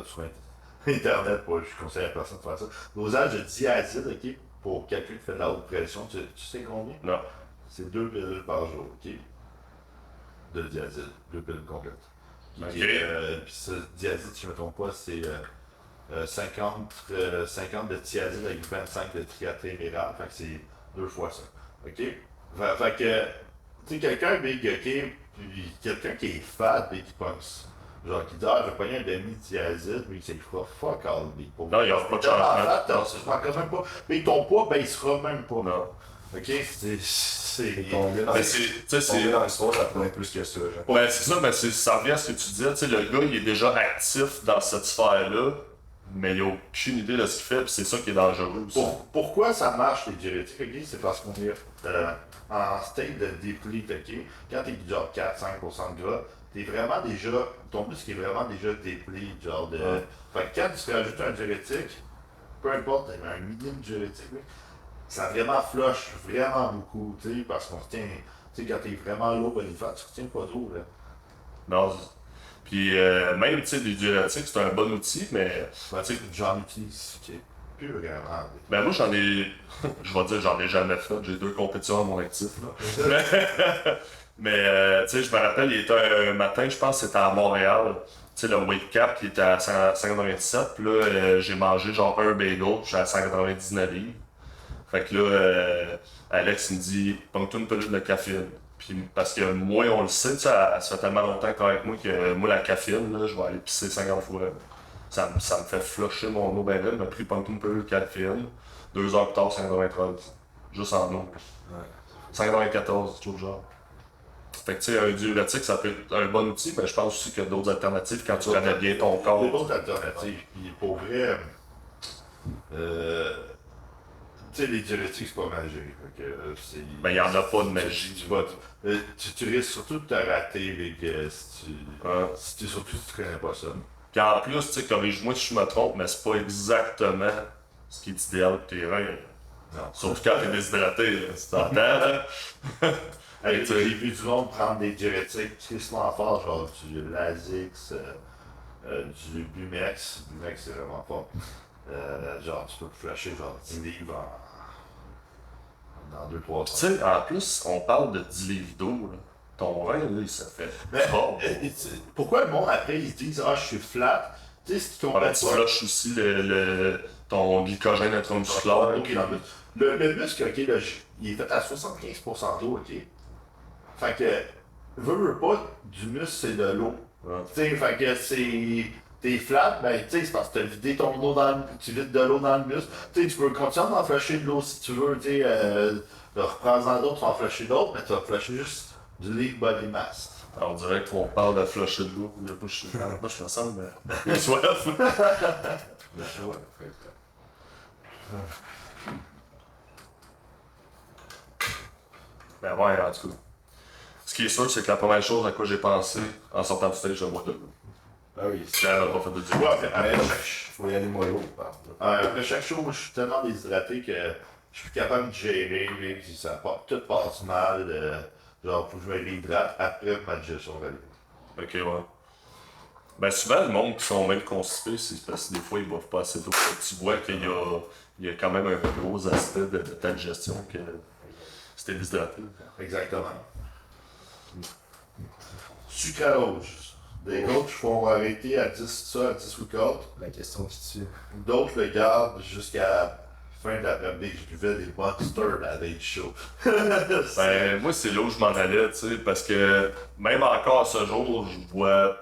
sur Internet, je conseille à personne de faire ça. Dosage de diazide, ok, pour quelqu'un qui fait de la haute pression, tu sais combien? Non. C'est 2 pilules par jour, ok? De diazide, 2 pilules complètes. Ok. Puis ce diazide, si je ne me trompe pas, c'est 50 de thiazide avec 25 de triatéméral, fait que c'est 2 fois ça. Ok? Fait que, tu sais, quelqu'un big, ok, puis quelqu'un qui est fat, big, qui pense. Genre, qui dit, ah, je vais pogner un demi-thiazide, mais c'est fuck all, big. Non, il n'y a pas de changement. Je m'en quand même pas. Mais ton poids baissera même pas. Non. Ok? C'est. Ton gars dans Mais tu sais, c'est. dans l'histoire, ça prenait plus que ça. Genre. Ouais, c'est ça, mais ça revient à ce que tu disais. Tu sais, le gars, il est déjà actif dans cette sphère-là, mais il n'a aucune idée de ce qu'il fait, puis c'est ça qui est dangereux aussi. Pourquoi ça marche les diurétiques, ok? C'est parce qu'on est en state de déplete, ok? Quand t'es genre 4-5% de gras, t'es vraiment déjà, ton muscle est vraiment déjà déplete, genre de. Ouais. Fait que quand tu te rajoutes un diurétique, peu importe, t'as un minimum diurétique, là, ça vraiment flush vraiment beaucoup, tu sais, parce qu'on retient, tu sais, quand t'es vraiment low body fat, tu retiens pas d'eau, là. Non. Puis même, tu sais, des diurétiques, c'est un bon outil, mais. Ouais, tu sais, j'en utilise, ok? Plus vraiment. Ben moi, j'en ai. Je vais dire, j'en ai jamais fait. J'ai 2 compétitions à mon actif, là. Mais tu sais, je me rappelle, il était un matin, je pense que c'était à Montréal. Tu sais, le weight cap, il était à 197. Puis là, j'ai mangé genre un bagel, je suis à 199 livres. Fait que là, Alex me dit, pogne-toi une pelule de caféine. Puis parce que moi, on le sait, ça fait tellement longtemps qu'il est avec moi que moi, la caféine, là, je vais aller pisser 50 fois. Ça me fait flusher mon eau ben vite. Il m'a pris pogne-toi une pelule de caféine. 2 heures plus tard, 193. Juste en eau. Ouais. 194, tout genre. Fait que tu sais, un diurétique, ça peut être un bon outil, mais je pense aussi qu'il y a d'autres alternatives quand tu connais bien ton Il y a corps. d'autres alternatives. Puis pour vrai, tu sais, les diurétiques, c'est pas magique. Fait que, c'est, Ben, il y en a pas de magie. Tu risques surtout de te rater Ouais. surtout si tu connais pas ça. Puis en plus, tu sais, corrige-moi si je me trompe, mais c'est pas exactement ce qui est idéal pour tes reins. Non. Surtout quand t'es déshydraté, là, tu t'entends, là. Hey, j'ai vu du monde prendre des diurétiques tristement forts, genre du Lasix, du Bumex. Bumex, c'est vraiment fort. Genre, tu peux flasher genre 10 livres dans 2-3 Tu temps. sais, en plus, on parle de 10 livres d'eau, là. Ton vin, là, ça fait Mais fort. pourquoi le monde après ils disent ah je suis flat? Tu sais, ce qu'ils Ah, ben, comprennent tu pas. flushes aussi ton glycogène intramusculaire. Ok, dans le muscle, ok, là, il est fait à 75% d'eau, ok. Fait que, veux pas, du muscle c'est de l'eau. Ouais. Tu sais, fait que c'est. T'es flat, ben tu sais, c'est parce que t'as vidé ton eau dans le. Tu vides de l'eau dans le muscle. Tu sais, tu peux continuer d'en flasher de l'eau si tu veux, tu sais, reprends-en d'autres, tu vas en flasher d'autres, mais tu vas flasher juste du leak body mass. Alors, on dirait qu'on parle de flusher de l'eau. Moi, je me sens, mais. J'ai soif. Le choix, en fait. Ben ouais, en tout cas. Ce qui est sûr, c'est que la première chose à quoi j'ai pensé en sortant du stage, je bois de l'eau. Ah oui, Si j'avais pas fait de Ouais, diète. après Mais chaque, faut y aller mollo, par contre. après chaque show, moi, je suis tellement déshydraté que je suis plus capable de gérer, là, que tout passe mal. Genre, faut que je me réhydrate après ma digestion valide. Ok, ouais. Ben souvent, le monde qui sont même constipés, c'est parce que des fois, ils boivent pas assez d'eau. Fait que tu vois qu'il y a quand même un gros aspect de ta digestion que c'était déshydraté. Exactement. Sucralose. Des coachs font arrêter à 10 ça, à 10 workouts. La question qui tue. D'autres le gardent jusqu'à la fin de l'après-midi. Je buvais des monsters à des shows. Ben, moi, c'est là où je m'en allais, tu sais, parce que même encore à ce jour, je bois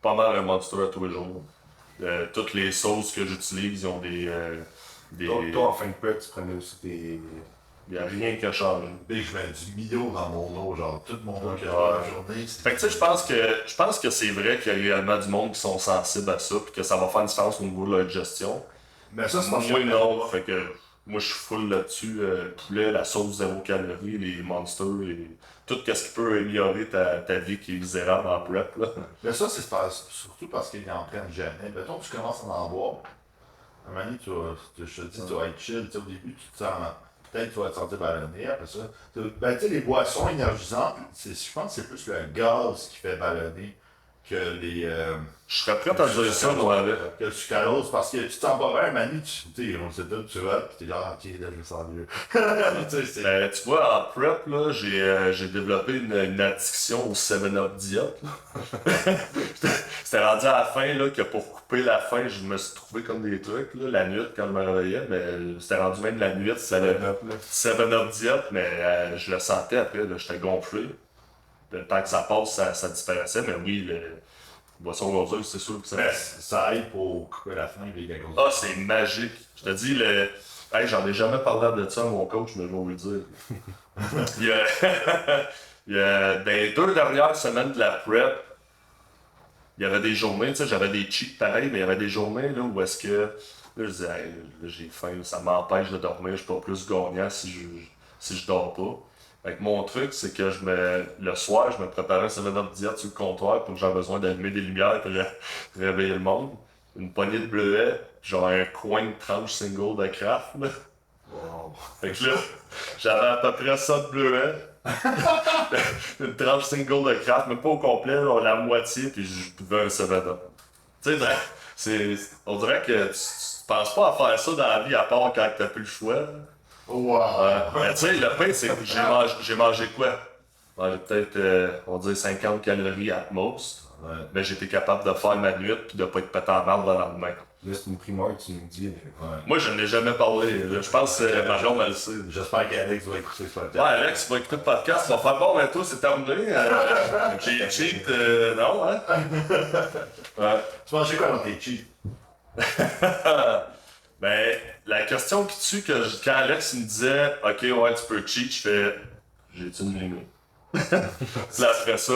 pas mal un Monster à tous les jours. Toutes les sauces que j'utilise, ils ont des... Donc, toi, en fin de prep, tu prenais aussi des. Il n'y a rien qui a changé. Big, je mets du Mio dans mon eau, genre tout mon eau que j'ai Ouais. dans la journée. c'est- Fait que tu sais, je pense que c'est vrai qu'il y a réellement du monde qui sont sensibles à ça, puis que ça va faire une différence au niveau de leur digestion. Mais ça, c'est pas Moi, non. Fait que moi, je suis full là-dessus. Poulet, la sauce 0 calories, les monsters, tout ce qui peut améliorer ta vie qui est misérable en prep, là. Mais ça, surtout parce qu'ils n'en prennent jamais. Mettons que tu commences à en boire. À un moment donné, je te dis, tu vas être chill. Tu sais, au début, tu te sens. Peut-être que tu vas te sentir ballonné après ça. Ben, tu sais, les boissons énergisantes, je pense que c'est plus le gaz qui fait ballonner que les. Je serais prêt à dire ça, moi, avec. Que le sucralose, parce que tu t'en vas bien, Manu, tu sais, on sait tout, tu vas, pis t'es genre, ok, là, je me sens mieux. Tu sais, c'est. Ben, tu vois, en prep, là, j'ai développé une addiction au 7-Up diète. C'était rendu à la fin, là, que pour couper la faim, je me suis trouvé comme des trucs, là, la nuit, quand je me réveillais, mais c'était rendu même la nuit, ça le 7-Up diète, mais je le sentais après, là, j'étais gonflé. Le temps que ça passe, ça disparaissait, mais oui, le boisson gazeuse, c'est sûr que ça... Mais ça aide pour couper la faim, les gars. Ah, c'est magique. Je te dis, hey, j'en ai jamais parlé de ça à mon coach, mais je vais vous le dire. il, y a... dans les 2 dernières semaines de la prep, il y avait des journées, tu sais, j'avais des cheats pareils, mais il y avait des journées là, où est-ce que, là, je disais, hey, là, j'ai faim, ça m'empêche de dormir, je suis pas plus gagnant si je dors pas. Fait que mon truc, c'est que le soir, je me préparais un 7-Up diète sur le comptoir pour que j'ai besoin d'allumer des lumières pour réveiller le monde. Une poignée de bleuets, genre un coin de tranche single de craft, là. Wow. Fait que là, j'avais à peu près ça de bleuets. Une tranche single de craft, mais pas au complet, genre la moitié, puis je buvais un 7-Up. Tu sais, on dirait que tu penses pas à faire ça dans la vie à part quand t'as plus le choix. Wow! Mais tu sais, le pain, c'est que j'ai mangé quoi? J'ai mangé peut-être, on va dire 50 calories at most. Ouais. Mais j'étais capable de faire ma nuit puis de pas être pété en marde le lendemain. Là, c'est une primeur que tu nous dis. Ouais. Moi, je n'ai jamais parlé. Je pense que ma blonde, elle le sait. J'espère qu'Alex va écouter ce podcast. Ouais, Alex, tu vas écouter le podcast, tu vas faire bon, mais toi, c'est terminé. J'ai cheat, non, hein? Ouais. Tu mangeais quoi dans tes cheats? Ben, la question qui tue, quand Alex me disait, ok, ouais, tu peux cheat, je fais, j'ai-tu une limite? Puis après ça,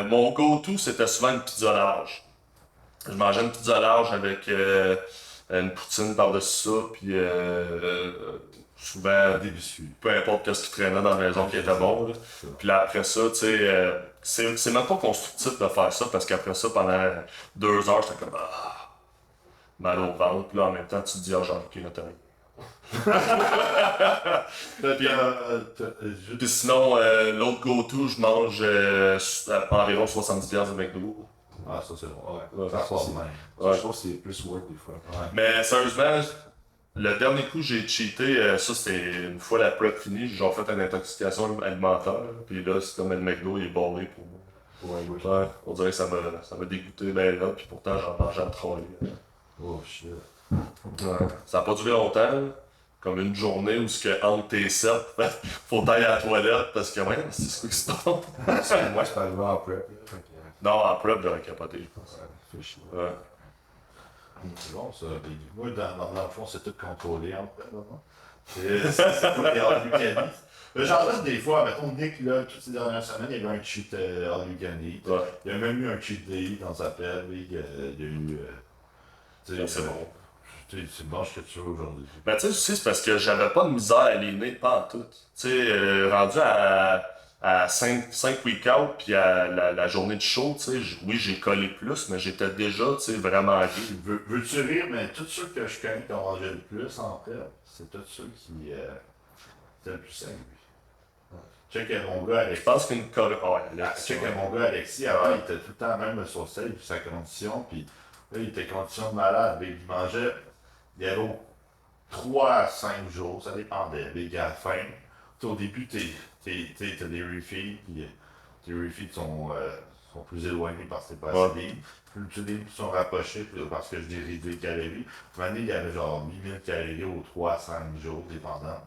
mon go-to, c'était souvent une pizza large. Je mangeais une pizza large avec une poutine par-dessus ça, puis souvent, Des biscuits. peu importe ce qui traînait dans la maison qui était bon. Là. Puis là, après ça, tu sais, c'est même pas constructif de faire ça, parce qu'après ça, pendant 2 heures, j'étais comme, mal au ventre, puis là, en même temps, tu te dis, ah, j'ai envie de Puis sinon, l'autre go-to, je mange environ 70$ de McDo. Ah, ça c'est bon. Ouais. Ça sort c'est- même. Ouais. Je trouve que c'est plus work des fois. Mais sérieusement, le dernier coup j'ai cheaté, ça c'était une fois la prep finie, j'ai genre fait une intoxication alimentaire. Puis là, c'est comme le McDo, il est barré pour moi. Ouais, ouais. Ouais, on dirait que ça m'a dégoûté ben là, puis pourtant j'en mangeais à troller. Oh shit. Ouais. Ça a pas duré longtemps, comme une journée où ce que entre tes sets, faut aller à la toilette parce que ouais, c'est quoi qui se passe? Moi, je suis arrivé en prep. Là, fait que, Non, en prep j'aurais capoté, je pense. fait chier. Ouais. C'est bon ça. Moi, dans le fond, c'est tout contrôlé en fait. Là, non? C'est pas des all-you-can-eat. J'en reste des fois, mettons Nick, là, toutes ces dernières semaines, il y avait un cheat all-you-can-eat. Ouais. Il y a même eu un cheat day dans sa pelle. Il y a eu. Tu sais, C'est bon. Tu sais, tu manges ce que tu veux aujourd'hui. Ben tu sais, aussi, c'est parce que j'avais pas de misère à l'aîner, pas en tout. Tu sais, rendu à 5 week-out, puis à la journée de show, tu sais, oui, j'ai collé plus, mais j'étais déjà, tu sais, vraiment gay. Veux-tu rire, mais tous ceux que je connais qui ont mangé le plus en fait, c'est tous ceux qui étaient le plus sains, lui. Check mon gars Je Alexis. pense qu'une colle. Oh, Check mon gars Alexis, avant il était tout le temps même sur sel, sa condition, puis là il était condition de malade, il mangeait, il y avait 3 à 5 jours, ça dépendait, mais à la fin, tu sais, au début t'as des refills, puis tes refills sont plus éloignés parce que c'est pas assez libre. Plus tu les sont rapprochés parce que je les réduis les calories. Une année, il y avait genre 8000 calories aux 3 à 5 jours, dépendant.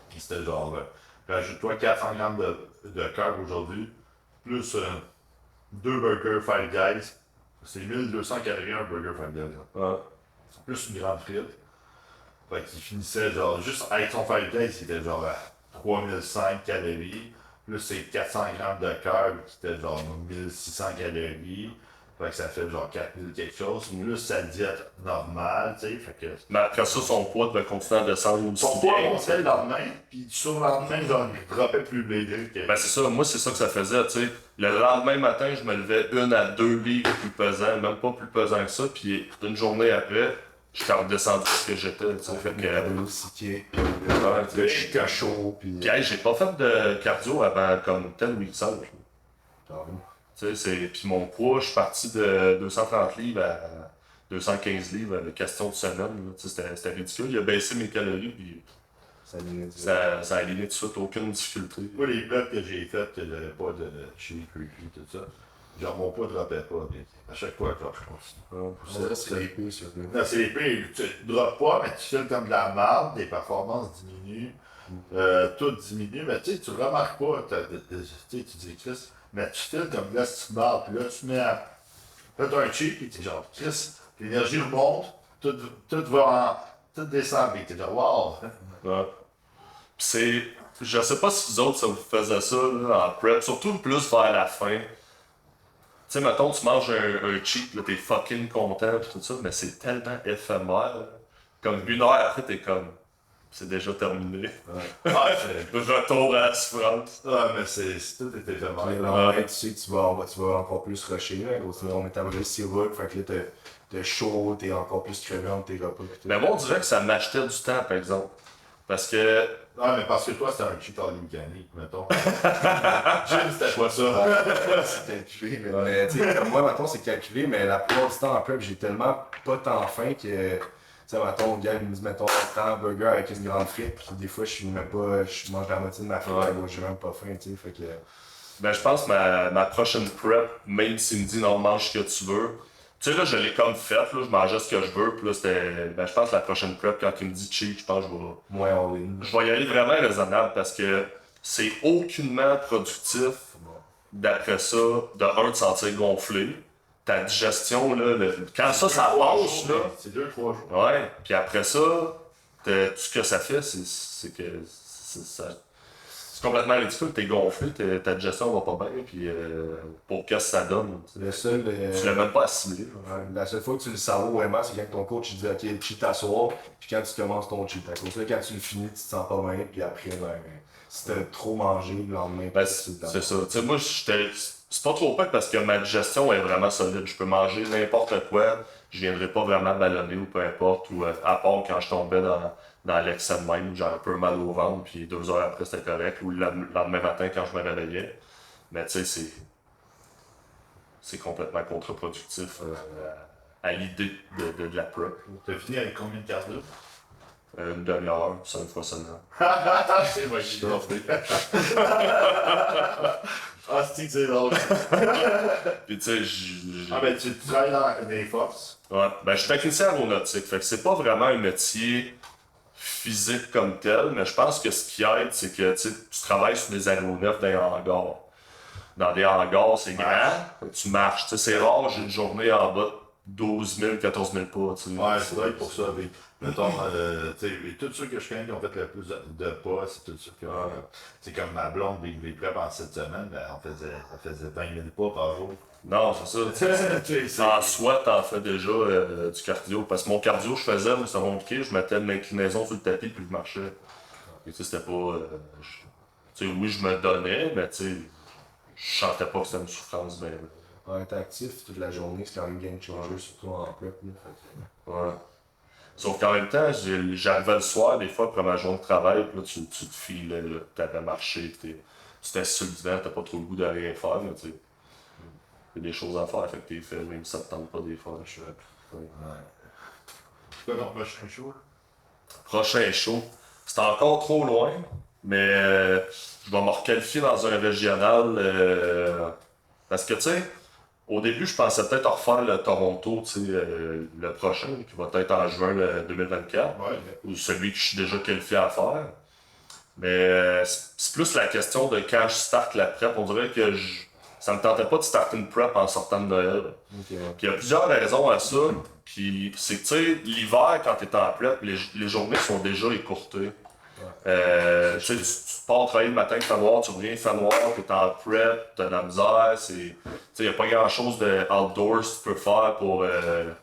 Puis c'était genre, rajoute-toi 400 grammes de cœur aujourd'hui, plus 2 burgers Five Guys. C'est 1200 calories un burger Five Guys. Ouais. Plus une grande frite. Fait qu'il finissait genre, juste avec son Five Guys, c'était genre à 3005 calories. Plus c'est 400 grammes de cœur, qui était genre 1600 calories. Fait que ça fait genre 4000 quelque chose. Plus sa diète normale, tu sais. Fait que. Mais après ça, son poids devait continuer à descendre aussi Son poids bien. montait le lendemain, puis sur le lendemain, genre, il droppait plus blédé que. Ben c'est ça, moi c'est ça que ça faisait, tu sais. Le lendemain matin, je me levais 1 à 2 livres plus pesant, même pas plus pesant que ça, puis une journée après, j'étais redescendu ce que j'étais, tu sais. Fait que. aussi qui est. Ouais, tu sais. Le chica chaud, puis. Puis hey, j'ai pas fait de cardio avant comme 10 weeks out. Ah, oui. Tu sais, puis mon poids, je suis parti de 230 livres à 215 livres avec question de semaine. Là. Tu sais, c'était ridicule. Il a baissé mes calories, puis Ça aligne ça a aligné tout de suite, aucune difficulté. Moi, les plats que j'ai faits, que j'avais pas de cheap, repeat, tout ça, genre mon poids ne droppait pas. Mais à chaque fois, genre, je pense. C'est les pires, surtout. Non, c'est les pires. Tu ne droppes pas, mais tu files comme de la marde, tes performances diminuent, tout diminue, mais tu sais, tu remarques pas. Tu sais, tu dis, Chris, mais tu files comme là, si tu mardes, puis là, tu mets à. Là, t'as un cheap, puis tu es genre, Chris, l'énergie remonte, tout va tout descend, puis t'es genre, wow! Ouais. Pis c'est. Je sais pas si vous autres, ça vous faisait ça là, en prep, surtout plus vers la fin. Tu sais, mettons, tu manges un cheat, là, t'es fucking content, pis tout ça, mais c'est tellement éphémère. Là. Comme 1 heure après, t'es comme. C'est déjà terminé. Ah, c'est. Retour à la souffrance. Ah, mais tout était Puis le vraiment. lendemain, tu sais que tu vas encore plus rusher, là, parce que ton métabolisme s'y roule, fait que là, t'es chaud, t'es encore plus crevé entre tes repas. Pis tout. Mais moi, on dirait que ça m'achetait du temps, par exemple. Parce que. Ah, mais parce que toi, c'était un cheat all-you-can-eat, mettons. Jim, c'était pas ça. C'est calculé, mais tu sais, comme moi, maintenant, c'est calculé, mais la plupart du temps en prep, j'ai tellement pas tant faim que. Tu sais, mettons, le gars, il me dit, mettons, prends un burger avec une grande frite, puis des fois, je mange la moitié de ma frite, Ouais. moi, j'ai même pas faim, tu sais, fait que. Ben, je pense que ma prochaine prep, même s'il me dit non, mange ce que tu veux. Tu sais, là, je l'ai comme faite, là, je mangeais ce que je veux, puis là, c'était. Ben, je pense que la prochaine prep, quand il me dit cheat, je pense que Moins all-in. je vais y aller vraiment raisonnable parce que c'est aucunement productif, d'après ça, de sentir gonflé. Ta digestion, là, quand ça passe, là. C'est 2-3 jours. Ouais, puis après ça, tout ce que ça fait, c'est que c'est complètement ridicule. T'es gonflé, ta digestion va pas bien, puis pour qu'est-ce que ça donne? Le seul. Tu l'as même pas assimilé. Ouais, la seule fois que tu le savoures vraiment, c'est quand ton coach il dit ok, cheat à soir, puis quand tu commences ton cheat. À cause de ça, quand tu le finis, tu te sens pas bien, puis après, ben, si t'as trop mangé le lendemain, Ben, c'est le temps. c'est ça. Tu sais, moi, c'est pas trop peur parce que ma digestion est vraiment solide. Je peux manger n'importe quoi. je viendrais pas vraiment ballonner ou peu importe, ou à part quand je tombais dans l'excès de même, j'avais un peu mal au ventre, puis 2 heures après c'était correct, ou le lendemain matin quand je me réveillais. Mais tu sais, c'est complètement contre-productif à l'idée de la prep. T'as fini avec combien de cardio? Une demi-heure, 5 fois seulement. C'est moi qui Ah, c'est drôle. Puis tu sais, Ah, ben tu travailles dans les forces. ouais, ben je suis technicien aéronautique, fait que c'est pas vraiment un métier physique comme tel, mais je pense que ce qui aide, c'est que tu travailles sur des aéronefs dans les hangars. Dans des hangars, c'est grand, tu marches, tu sais, c'est rare, j'ai une journée en bas de 12 000, 14 000 pas, tu sais. Ouais, c'est vrai pour ça. Mais, mettons, tu sais, tous ceux que je connais qui ont fait le plus de pas, c'est tous ceux qui ont. C'est comme ma blonde, les prep en 7 semaines, ben, elle faisait 20 000 pas par jour. Non, c'est ça. En soi, t'en fais déjà du cardio. Parce que mon cardio, je faisais, mais c'était compliqué, je mettais une inclinaison sur le tapis puis je marchais. Et tu sais, c'était pas. Tu sais, oui, je me donnais, mais tu sais, je sentais pas que c'était une souffrance, mais. Ouais, t'es actif toute la journée, c'est quand même game changer, surtout en prep. Là, fait Ouais. Sauf qu'en même temps, j'arrivais le soir, des fois, après ma journée de travail, puis là, tu te filais, là, t'avais marché, tu étais sur le divan, t'as pas trop le goût de rien faire, mais tu sais. Il y a des choses à faire, fait que t'es fait, même si ça te tente pas des fois. Je suis ouais. C'est quoi ton prochain show? Prochain show, c'est encore trop loin, mais je vais me requalifier dans un régional. Parce que, tu sais, au début, je pensais peut-être refaire le Toronto, tu sais, le prochain, qui va être en juin 2024, Ouais. ou celui que je suis déjà qualifié à faire. Mais c'est plus la question de quand je starte la prep. On dirait que ça me tentait pas de starter une prep en sortant de Noël. Okay, ouais. Puis il y a plusieurs raisons à ça. Puis c'est que, tu sais, l'hiver, quand t'es en prep, les journées sont déjà écourtées. Tu sais, tu pars travailler le matin, il fait noir, tu reviens, il fait noir, t'es en prep, t'as de la misère, tu sais, il n'y a pas grand chose de outdoors que tu peux faire pour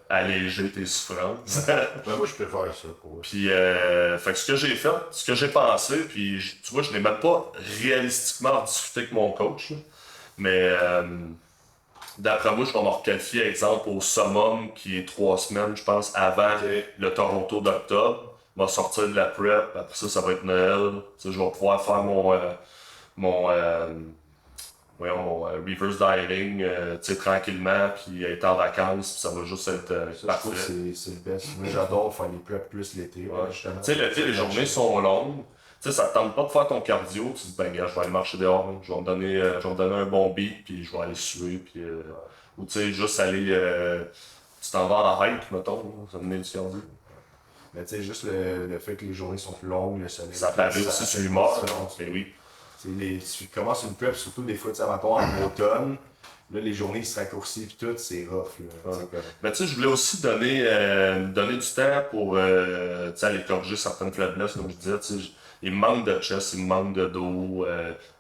alléger tes souffrances. Ben, moi, je préfère ça pour eux. Puis, fait que ce que j'ai fait, ce que j'ai pensé, puis tu vois, je n'ai même pas réalistiquement discuté avec mon coach, là, mais d'après moi, je vais me requalifier, exemple, au summum, qui est 3 semaines, je pense, avant le Toronto d'octobre. Je vais sortir de la prep, après ça, ça va être Noël. Tu sais, je vais pouvoir faire mon reverse dieting, tu sais, tranquillement, puis être en vacances, puis ça va juste être Ça, je parfait. trouve que c'est le best. Moi, j'adore faire les preps plus l'été. Ouais. Justement. Tu sais, l'été, les journées sont longues. Tu sais, ça te tente pas de faire ton cardio. Tu te dis, ben, gars, je vais aller marcher dehors. Je vais me donner un bon beat, puis je vais aller suer. Puis, ou tu sais, juste aller. Tu t'en vas en hike, mettons. Ça me met du cardio. Mais tu sais, juste le fait que les journées sont plus longues, le soleil. Ça paraît aussi sur l'humeur. Mais oui. Tu commences une prep, surtout des fois, tu sais, mettons, en automne. Là, les journées se raccourcissent et tout, c'est rough. Là, Ouais. Mais tu sais, je voulais aussi donner du temps pour tu sais, aller corriger certaines faiblesses, comme je disais. Tu sais, il me manque de chest, il me manque de dos.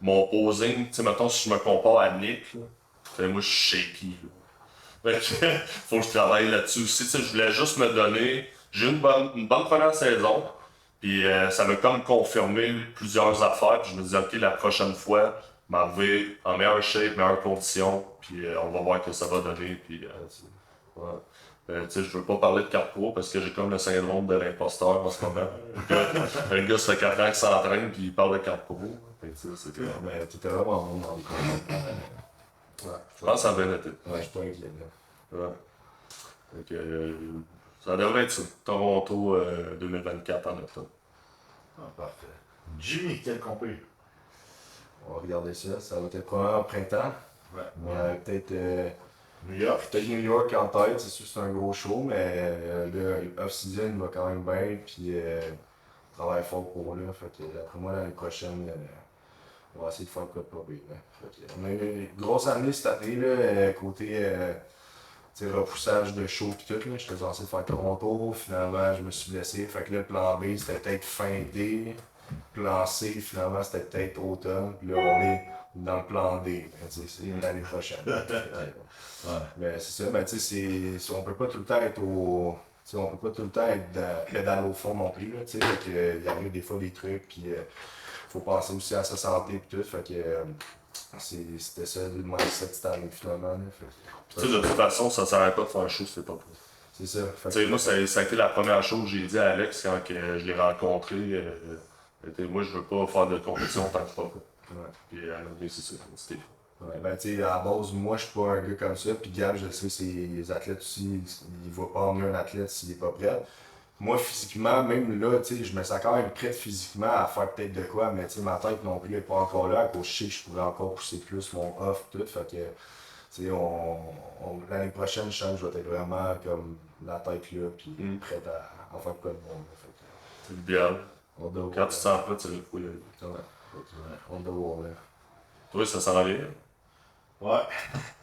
Mon posing, tu sais, mettons, si je me compare à Nick, là, moi, je suis shaky. Là. Fait que, faut que je travaille là-dessus aussi. Tu sais, je voulais juste me donner. J'ai eu une bonne première saison. Puis ça m'a comme confirmé plusieurs affaires. Puis je me disais, OK, la prochaine fois, m'arriver en meilleure shape, meilleure condition. Puis on va voir que ça va donner. Puis ouais. Tu sais, je veux pas parler de carte pro parce que j'ai comme le syndrome de l'imposteur en ce moment. Un gars, ça fait 4 ans qu'il s'entraîne puis il parle de carte pro. Fait que, c'est clair. Mais t'étais vraiment bon dans le corps. Ouais. Je pense que ça a bien été. Ouais, je suis pas inquiet. Là. Ouais. Fait que, ça devrait être ça. Toronto 2024 en octobre. Ah, parfait. Jimmy, quel compé? On va regarder ça. Ça va être probablement au printemps. Ouais. Peut-être New York. New York en tête, c'est sûr que c'est un gros show, mais l'off-season va quand même bien, puis on travaille fort pour là. Fait que après moi, l'année prochaine, on va essayer de faire quoi de pas pire. On a eu une grosse année cette année, là, côté repoussage de show et tout. J'étais censé faire Toronto, finalement je me suis blessé. Fait que là, le plan B c'était peut-être fin été. Plan C, finalement c'était peut-être automne. Puis là, on est dans le plan D. C'est l'année prochaine. Ouais. Mais c'est ça, mais tu sais, on peut pas tout le temps être au. T'sais, on peut pas tout le temps être pédale au fond non plus. Là, fait que, il arrive des fois des trucs, puis faut penser aussi à sa santé et tout. Fait que c'était ça le mindset cette année finalement. Là, Tu sais, de toute façon, ça sert à pas de faire un show, c'est pas possible. C'est ça. Fait Tu sais, que- moi, ça a été la première chose que j'ai dit à Alex quand je l'ai rencontré. Moi, je veux pas faire de compétition tant que je suis pas prêt. Ouais. Puis, c'est ça. C'était Ouais, ben, tu sais, à la base, moi, je suis pas un gars comme ça. Puis Gab, je sais, les athlètes aussi, ils voient pas mieux un athlète s'il est pas prêt. Moi, physiquement, même là, tu sais, je me sens quand même prêt physiquement à faire peut-être de quoi, mais tu sais, ma tête non plus n'est pas encore là. À cause, je sais que je pourrais encore pousser plus mon off, tout. Fait que, tu sais, l'année prochaine, je sens que je vais être vraiment comme la tête là, puis prêt à faire quoi de bon. Là. Fait que, c'est l'idéal. on doit Quand tu te sens prêt, tu le fous. Ouais, fait que, on doit voir là. Toi, ça s'en vient. Ouais.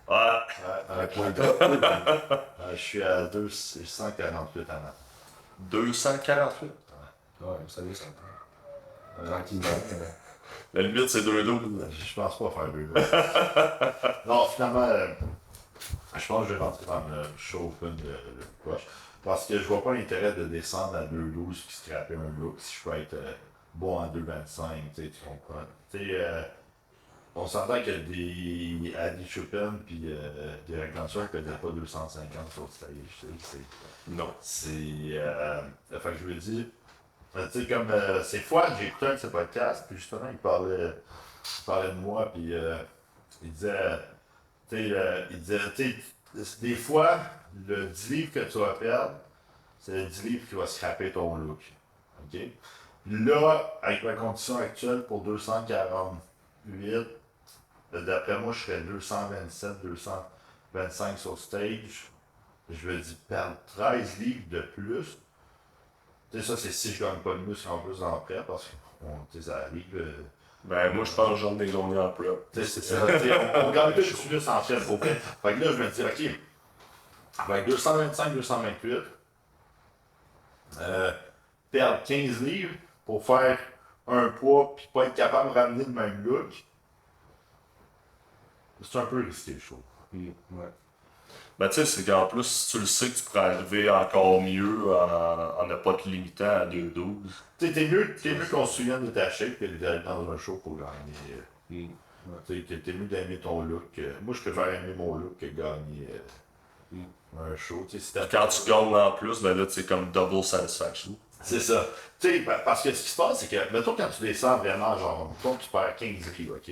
Ah! Ouais, Point je suis à 248 à maintenant. 248. Ouais, ça va, ça. Tranquillement. La limite, c'est 2,12. Je pense pas faire deux. Non, finalement, je pense que je vais rentrer dans le show open de poche. Parce que je vois pas l'intérêt de descendre à 2,12 puis scraper un look si je peux être bon en 2,25. Tu comprends? Tu sais, on s'entend que des Adi Chopin puis des reclanceurs ne connaissent pas 250 sur le stage. Non. Fait que je veux dire, tu sais, comme c'est fois que j'ai écouté un de ces podcasts, puis justement, il parlait de moi, puis il disait, tu sais, des fois, le 10 livres que tu vas perdre, c'est le 10 livres qui va scraper ton look. OK? Là, avec ma condition actuelle pour 248, d'après moi, je serais 227, 225 sur stage. Je veux dire, perdre 13 livres de plus. Tu sais, ça, c'est si je gagne pas de muscle en plus en prêt, parce que ça arrive. Ben, moi, je pense que j'en ai gagné en prep. Tu sais, c'est ça. On gagne plus de plus en prêt au prêt. Fait que là, je me dis, OK, avec 225, 228, perdre 15 livres pour faire un poids puis pas être capable de ramener le même look, c'est un peu risqué, je trouve. Ouais. Ben, tu sais, c'est qu'en plus, tu le sais que tu pourrais arriver encore mieux en ne pas te limitant à 2,12. Tu sais, t'es mieux qu'on se souvienne de ta shape que d'aller dans un show pour gagner. Tu sais, t'es mieux d'aimer ton look. Moi, je préfère aimer mon look que gagner un show. Tu sais, si t'as- Quand tu gagnes en plus, ben là, c'est comme double satisfaction. C'est ça. Tu sais, parce que ce qui se passe, c'est que, mettons, quand tu descends vraiment, genre, mettons, tu perds 15 livres, OK?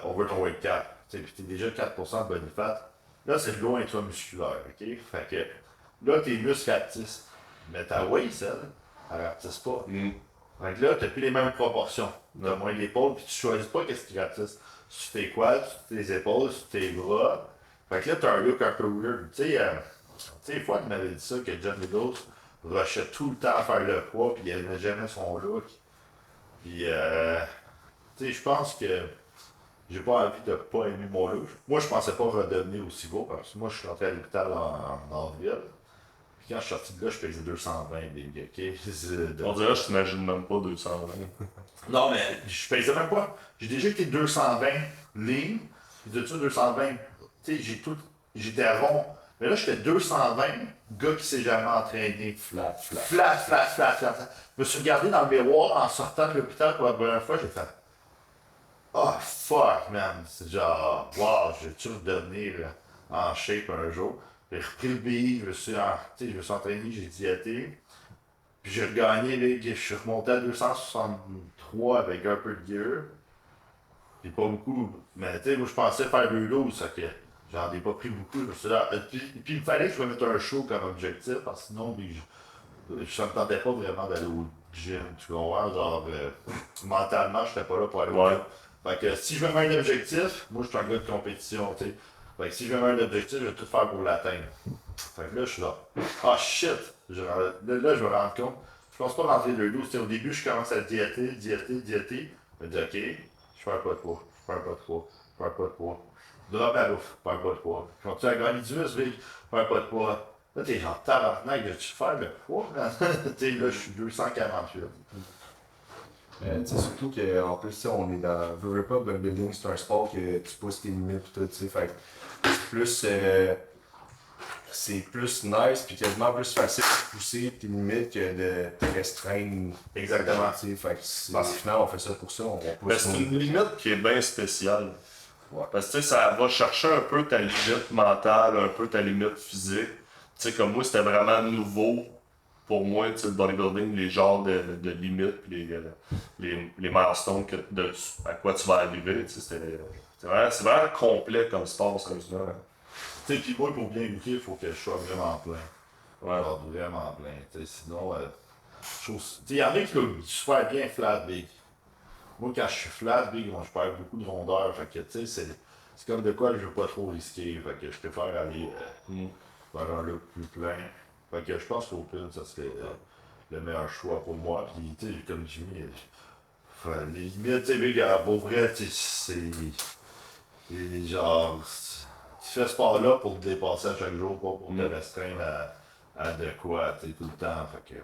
Over ton weight cap. Tu sais, puis t'es déjà 4% de body fat. Là, c'est le low intramusculaire, OK? Fait que là, tes muscles rapetissent. Mais ta waist, elle rapetisse pas. Fait que là, t'as plus les mêmes proportions. T'as moins d'épaule, puis tu choisis pas qu'est-ce qui rapetisse. Sur tes quads, sur tes épaules, sur tes bras. Fait que là, t'as un look un peu weird. Tu sais, une fois, il m'avait dit ça, que John Meadows rushait tout le temps à faire le poids, puis il n'aimait jamais son look. Puis, tu sais, je pense que j'ai pas envie de pas aimer mon look. Moi, je pensais pas redevenir aussi beau, parce que moi, je suis rentré à l'hôpital en avril. Puis quand je suis sorti de là, je faisais 220 livres, ok? On dirait que je t'imagine même pas 220. Non, mais je faisais même pas. J'ai déjà été 220 lignes. Puis de ça, 220. Tu sais, j'étais rond. Mais là, j'étais 220, gars qui s'est jamais entraîné. Flat. Flat. Je me suis regardé dans le miroir en sortant de l'hôpital pour la première fois, j'ai fait oh fuck man, c'est genre wow, je vais-tu redevenir en shape un jour. J'ai repris le billet, je me suis entraîné, j'ai diété. Puis j'ai regagné, là, je suis remonté à 263 avec un peu de gear. Puis pas beaucoup. Mais tu sais, moi je pensais faire 2,12, ça que j'en ai pas pris beaucoup. Je me suis là, puis il me fallait que je me mette un show comme objectif, parce que sinon, je me tentais pas vraiment d'aller au gym, tu comprends? Genre, mentalement, je n'étais pas là pour aller au gym. Fait que si je me mets un objectif, moi je suis un gars de compétition, tu sais. Fait que si je me mets un objectif, je vais tout faire pour l'atteindre. Fait que là, je suis là. Ah shit! Là, je me rends compte. Je pense pas rentrer de 12. Au début, je commence à diéter. Je me dis, ok, je fais un pas de poids. Drop la bouffe, fais un pas de poids. Je continue à gagner du muscle, fais un pas de poids. Là, t'es genre tabarnak, veux-tu faire le poids? Tu sais, là, je suis 248. Tu sais, surtout qu'en plus, tu sais, on est dans. Veux pas, bodybuilding, c'est un sport que tu pousses tes limites et tout, tu sais. Fait que c'est plus nice puis quasiment plus facile de pousser tes limites que de te restreindre. Exactement. Tu sais, fait que parce qu'au final, on fait ça pour ça, on pousse. Ben, c'est une limite qui est bien spéciale. Ouais. Parce que tu sais, ça va chercher un peu ta limite mentale, un peu ta limite physique. sais, comme moi, c'était vraiment nouveau pour moi, tu sais, le bodybuilding, les genres de limites, les milestones à quoi tu vas arriver, tu sais, c'est vraiment complet comme sport, sérieusement. Tu sais, puis moi, pour bien goûter, il faut que je sois vraiment plein. Ouais. Genre, vraiment plein. Tu sais, sinon, tu sais, il y en a qui goûtent super bien flat big. Moi, quand je suis flat big, moi, je perds beaucoup de rondeur. Fait que, tu sais, c'est comme de quoi je veux pas trop risquer. Fait que je préfère aller faire un look plus plein. Fait que je pense qu'Open, ça serait le meilleur choix pour moi. Puis, tu sais, comme Jimmy, les limites, tu sais, big, pour vrai, tu sais, genre, tu fais ce sport-là pour te dépasser à chaque jour, pas pour te restreindre à de quoi, tu sais, tout le temps. Fait que,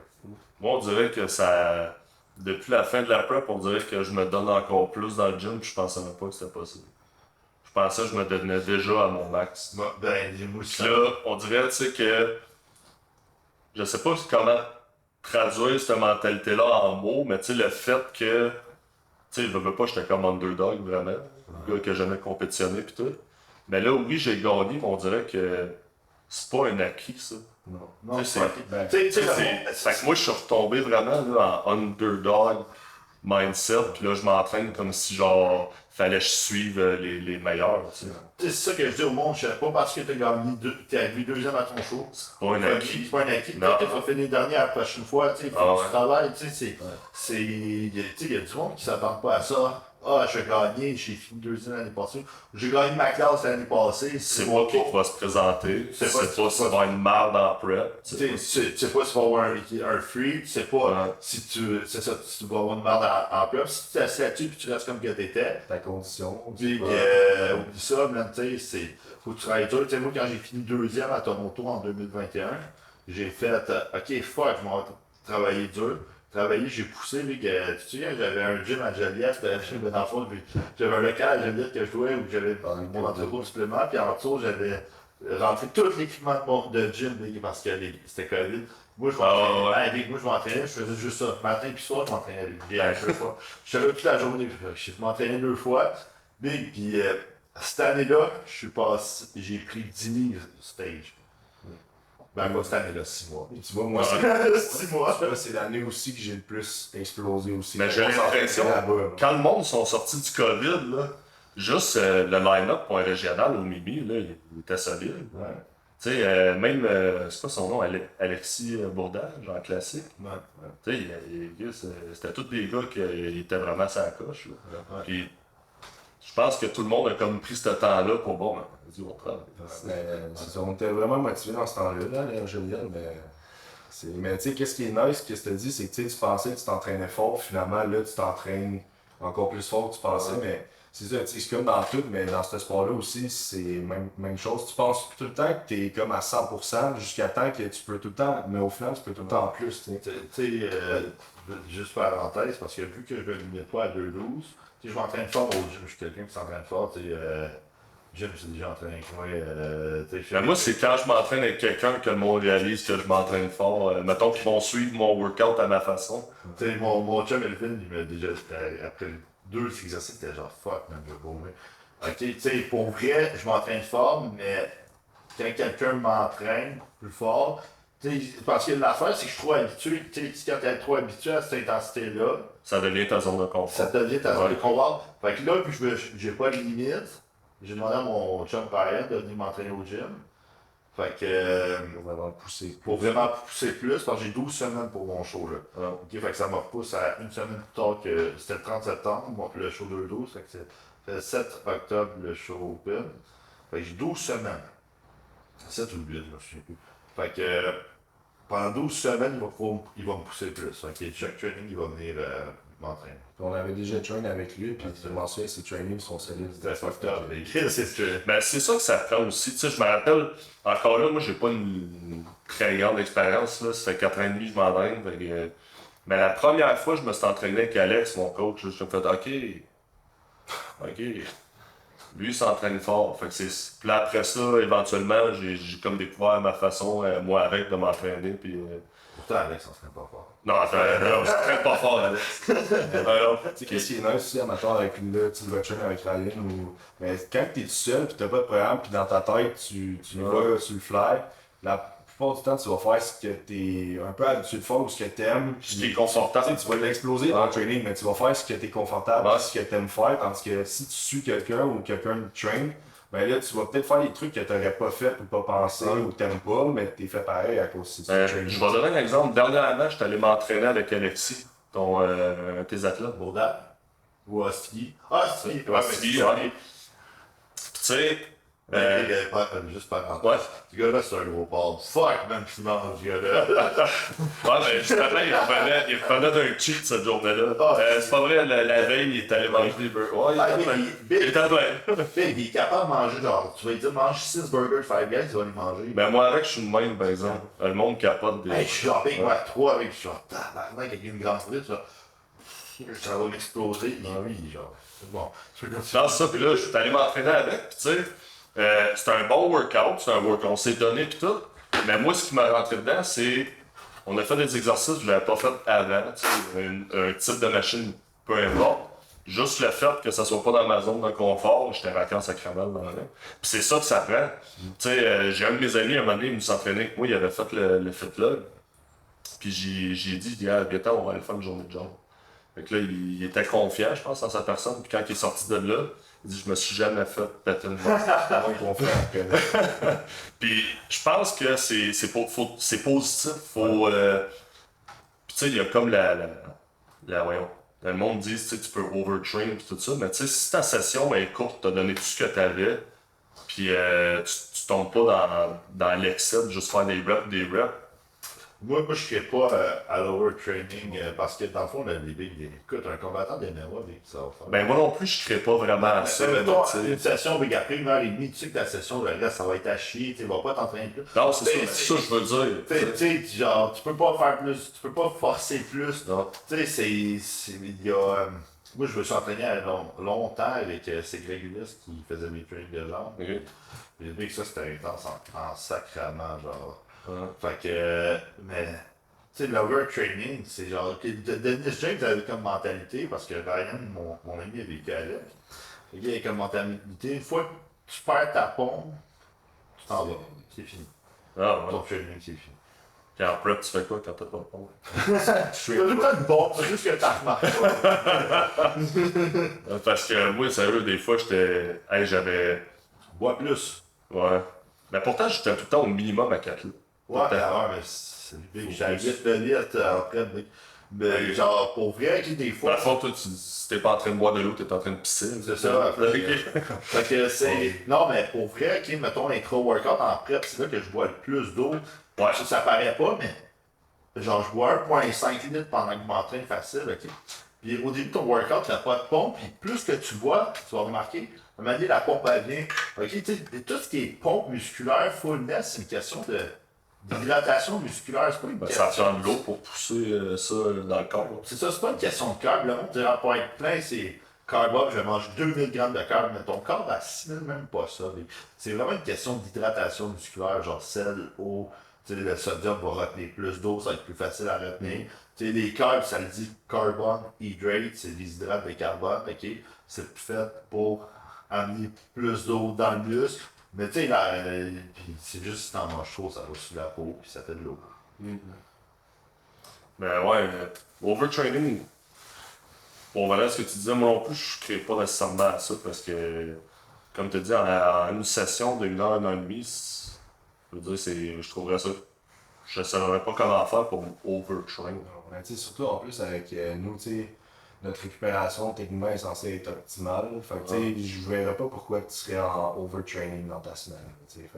Moi, on dirait que ça. Depuis la fin de la prep, on dirait que je me donne encore plus dans le gym, puis je pensais même pas que c'était possible. Je pensais que je me donnais déjà à mon max. ben, dis-moi Puis là, on dirait, tu sais, que. Je sais pas comment traduire cette mentalité-là en mots, mais tu sais, le fait que. Tu sais, je veux pas, j'étais comme underdog, vraiment. Le gars que j'aimais compétitionner, puis tout. Mais là, oui, j'ai gagné, mais on dirait que c'est pas un acquis, ça. Non, Tu sais, ben, fait que moi, je suis retombé vraiment là, en underdog mindset, puis là, je m'entraîne comme si, genre, fallait que je suive les meilleurs, tu sais. c'est ça que je dis au monde, je sais pas parce que t'es arrivé deuxième à ton show. C'est pas un acquis. C'est pas un acquis. Non. Peut-être que tu vas finir dernier la prochaine fois, tu sais, faut Ah que ouais. tu travailles, tu sais, il y a du monde qui s'attend pas à ça. Ah, j'ai gagné, j'ai fini deuxième l'année passée. J'ai gagné ma classe l'année passée. C'est pas qui va se présenter, C'est c'est pas- pas si ça va être une marde en prep. Tu sais pas si tu vas avoir un free, tu sais pas Ouais. si tu vas avoir une merde en plus. Si tu t'assieds là-dessus puis tu restes comme que t'étais, Ta condition. puis oublie ça, man, tu sais, faut que tu travailles dur. Tu sais, moi, quand j'ai fini deuxième à Toronto en 2021, j'ai fait, ok, fuck, je m'en travailler dur. Travailler, j'ai poussé, tu te souviens, j'avais un gym à Joliette, dans le fond, j'avais un local à Joliette que je jouais où j'avais mon entrepôt de supplément, puis en dessous, j'avais rentré tout l'équipement de gym parce que c'était COVID. Moi, je m'entraînais, moi, je m'entraînais, je faisais juste ça. Matin puis soir, je m'entraînais à deux fois. Je suis là toute la journée, je m'entraînais 2 fois. Puis cette année-là, j'ai pris 10 livres stage. Ben, pas cette année-là, 6 mois. Et tu vois, moi, Ouais. 6 mois. c'est l'année aussi que j'ai le plus explosé aussi. Mais j'ai l'impression, là-bas. quand le monde sont sortis du COVID, là, juste le line-up pour un régional au Mimi, là, il était solide. Ouais. Tu sais, même, c'est quoi son nom, Alexis Bourdin, genre classique. Ouais. Tu sais, c'était tous des gars qui étaient vraiment sa coche. Là. Ouais. Puis, je pense que tout le monde a comme pris ce temps-là pour bon, vas-y, on travaille. On était vraiment motivés dans ce temps-là, là, Julien, mais tu sais, qu'est-ce qui est nice, qu'est-ce que tu dis, c'est que tu pensais que tu t'entraînais fort, finalement, là, tu t'entraînes encore plus fort que tu pensais, mais c'est ça, c'est comme dans tout, mais dans ce sport-là aussi, c'est même chose. Tu penses tout le temps que tu es comme à 100% jusqu'à temps que tu peux tout le temps, mais au final, tu peux tout le temps en plus, tu sais. Tu sais, juste parenthèse, parce que vu que je ne limite pas à 2,12, tu sais, je m'entraîne fort au gym, je suis quelqu'un qui s'entraîne fort, tu sais, gym, c'est déjà entraîné avec moi, tu sais, Ben, moi, c'est quand je m'entraîne avec quelqu'un que le monde réalise que je m'entraîne fort. Mettons qu'ils vont suivre mon workout à ma façon. tu sais, mon chum Elvin, il m'a déjà, après 2 exercices, c'était genre fuck, man, je vais vomir. Ok, tu sais, pour vrai, je m'entraîne fort, mais quand quelqu'un m'entraîne plus fort, tu sais, parce que l'affaire, c'est que je suis trop habitué, tu sais, quand tu es trop habitué à cette intensité-là, Ça devient ta zone de confort. ça devient ta zone Ouais. de confort. Fait que là, puis j'ai pas de limite, j'ai demandé à mon chum pareil de venir m'entraîner au gym. Fait que, On va vraiment pousser. pour vraiment pousser plus, parce que j'ai 12 semaines pour mon show, là. Ouais. Ok, fait que ça me repousse à une semaine plus tard que c'était le 30 septembre, bon, le show 2-12, fait que c'est le 7 octobre le show open. Fait que j'ai 12 semaines. 7 ou 8, je me souviens plus. Fait que pendant 12 semaines, il va me pousser plus. Fait que chaque training, il va venir m'entraîner. Puis on avait déjà train avec lui, puis je m'en souviens, ses trainings sont solides. C'était octobre, mais c'est ce Ben, c'est ça que ça prend aussi. Tu sais, je me rappelle, encore là, moi, j'ai pas une très grande expérience. Là. Ça fait 4 ans et demi que je m'entraîne. Mais la première fois que je me suis entraîné avec Alex, mon coach, je me suis fait OK. Lui, il s'entraîne fort. Fait que puis là, après ça, éventuellement, j'ai comme découvert ma façon, moi, avec, de m'entraîner. Puis, Pourtant, Alex, on serait pas fort. non, attends, on s'entraîne pas fort, Alex. Alors, Tu sais, qu'est-ce qui est nice aussi, amateur avec là, tu vas train avec Ryan ou. Mais quand t'es tout seul, pis t'as pas de programme, pis dans ta tête, tu vas sur le fly, plupart du temps, tu vas faire ce que t'es un peu habitué de faire ou ce que t'aimes. Ce qui est confortable. Tu vas l'exploser dans le training, mais tu vas faire ce que t'es confortable, ce que t'aimes faire, tandis que si tu suis quelqu'un ou quelqu'un te train, ben là, tu vas peut-être faire des trucs que t'aurais pas fait ou pas pensé ou que t'aimes pas, mais t'es fait pareil à cause de ce training. Je vais donner un exemple. Dernièrement, je suis allé m'entraîner avec Alexis, tes athlètes. Bourdal. Ou Hostie. Hostie. Hostie, ouais. Tu sais, juste par ouais. Ce gars-là, c'est un gros porc. Fuck, man, tu manges, ce gars-là. Ouais, ben justement, il revenait d'un cheat cette journée-là. C'est pas vrai, la veille, il est allé manger des burgers. Ouais, il était en plein. Il est capable de manger, genre, tu vas lui dire, mange 6 burgers, 5 guys, tu vas les manger. Ben moi, avec, je suis le même, par exemple. Le monde capote des. Hey, je suis avec moi 3 avec, je suis genre, tabarnak, avec une grande frite, ça va m'exploser. Oui, genre, c'est bon. Non, ça, puis là, je suis allé m'entraîner avec, pis tu sais, c'était un bon workout, c'est un workout, on s'est donné pis tout. Mais moi, ce qui m'a rentré dedans, c'est. On a fait des exercices que je l'avais pas fait avant, tu sais, un type de machine, peu importe. Juste le fait que ça soit pas dans ma zone de confort, j'étais vacances à Craval dans le Puis c'est ça que ça prend. Tu sais, j'ai un de mes amis, un moment donné, il nous s'entraînait avec moi, il avait fait le FitLog. Puis j'ai dit, viens, on va aller faire une journée de job. Fait que là, il était confiant, je pense, en sa personne. Puis quand il est sorti de là, il dit, je me suis jamais fait péter une bosse. Puis je pense que c'est positif. Faut, puis tu sais, il y a comme voyons, le monde dit, tu sais, tu peux overtrain et tout ça, mais tu sais, si ta session est courte, t'as donné tout ce que t'avais, puis tu tombes pas dans l'excès de juste faire des reps. Moi, je ne serais pas à l'overtraining parce que dans le fond, écoute, un combattant des MMA, ça va faire. Ben moi non plus, je ne serais pas vraiment à ça. Mettons, une session, mais après 1h30, tu sais que ta session, le reste, ça va être à chier, tu vas pas t'entraîner plus. Non, c'est ça que je veux dire. Tu sais, genre, tu peux pas faire plus, tu peux pas forcer plus. Non. Tu sais, il y a. Moi, je me suis entraîné longtemps avec Grégulus qui faisait mes trainings de jambes. Okay. J'ai vu que ça, c'était intense en sacrament, genre. Ouais. Fait que, mais, tu sais, l'overtraining, c'est genre, Dennis James avait comme mentalité, parce que Ryan, mon ami, a vécu avec. Il avait comme mentalité, une fois que tu perds ta pompe, tu t'en vas. C'est fini. Ah, ouais. Ton training, c'est fini. Puis en prep, tu fais quoi quand t'as pas de pompe? T'as tout le temps une pompe, c'est juste que t'as remarqué. Parce que moi, sérieux, des fois, j'étais. Hey, j'avais. Bois plus. Ouais. Mais pourtant, j'étais tout le temps au minimum à 4 litres. Ouais, mais c'est big. J'ai 8 litres après, mais genre, pour vrai, des Dans fois. le fond, toi, si t'es pas en train de boire de l'eau, t'es en train de pisser. C'est ça. Fait que c'est. Non, mais pour vrai, mettons l'intra-workout en prep, c'est là que je bois le plus d'eau. Ouais. Ça paraît pas, mais. Genre, je bois 1,5 litres pendant que je m'entraîne facile, ok? Puis au début de ton workout, t'as pas de pompe, puis plus que tu bois, tu vas remarquer, à un moment donné, la pompe, elle vient. Ok, tu sais, tout ce qui est pompe musculaire, fullness, c'est une question d'hydratation musculaire, c'est pas une question. Ça prend de l'eau pour pousser ça dans le corps. C'est ça, c'est pas une question de carb. Le monde dirait pour être plein, c'est carb up, je mange 2000 grammes de carb, mais ton corps assimile même pas ça. C'est vraiment une question d'hydratation musculaire, genre sel, eau. Tu sais, le sodium va retenir plus d'eau, ça va être plus facile à retenir. Tu sais, les carbs, ça le dit carbon, hydrate, c'est des hydrates de carbone, ok? C'est fait pour amener plus d'eau dans le muscle. Mais tu sais, c'est juste si t'en manges trop, ça va sur la peau, puis ça fait de l'eau. Ben ouais, overtraining, bon voilà ce que tu disais, moi non plus, je ne crée pas nécessairement à ça parce que, comme tu dis, en une session de 1 heure, 1h30, je veux dire, je trouverais ça. Je ne saurais pas comment faire pour overtrain. Surtout en plus avec nous, notre récupération techniquement est censée être optimale. Fait que, je ne verrais pas pourquoi tu serais en overtraining dans ta semaine. C'est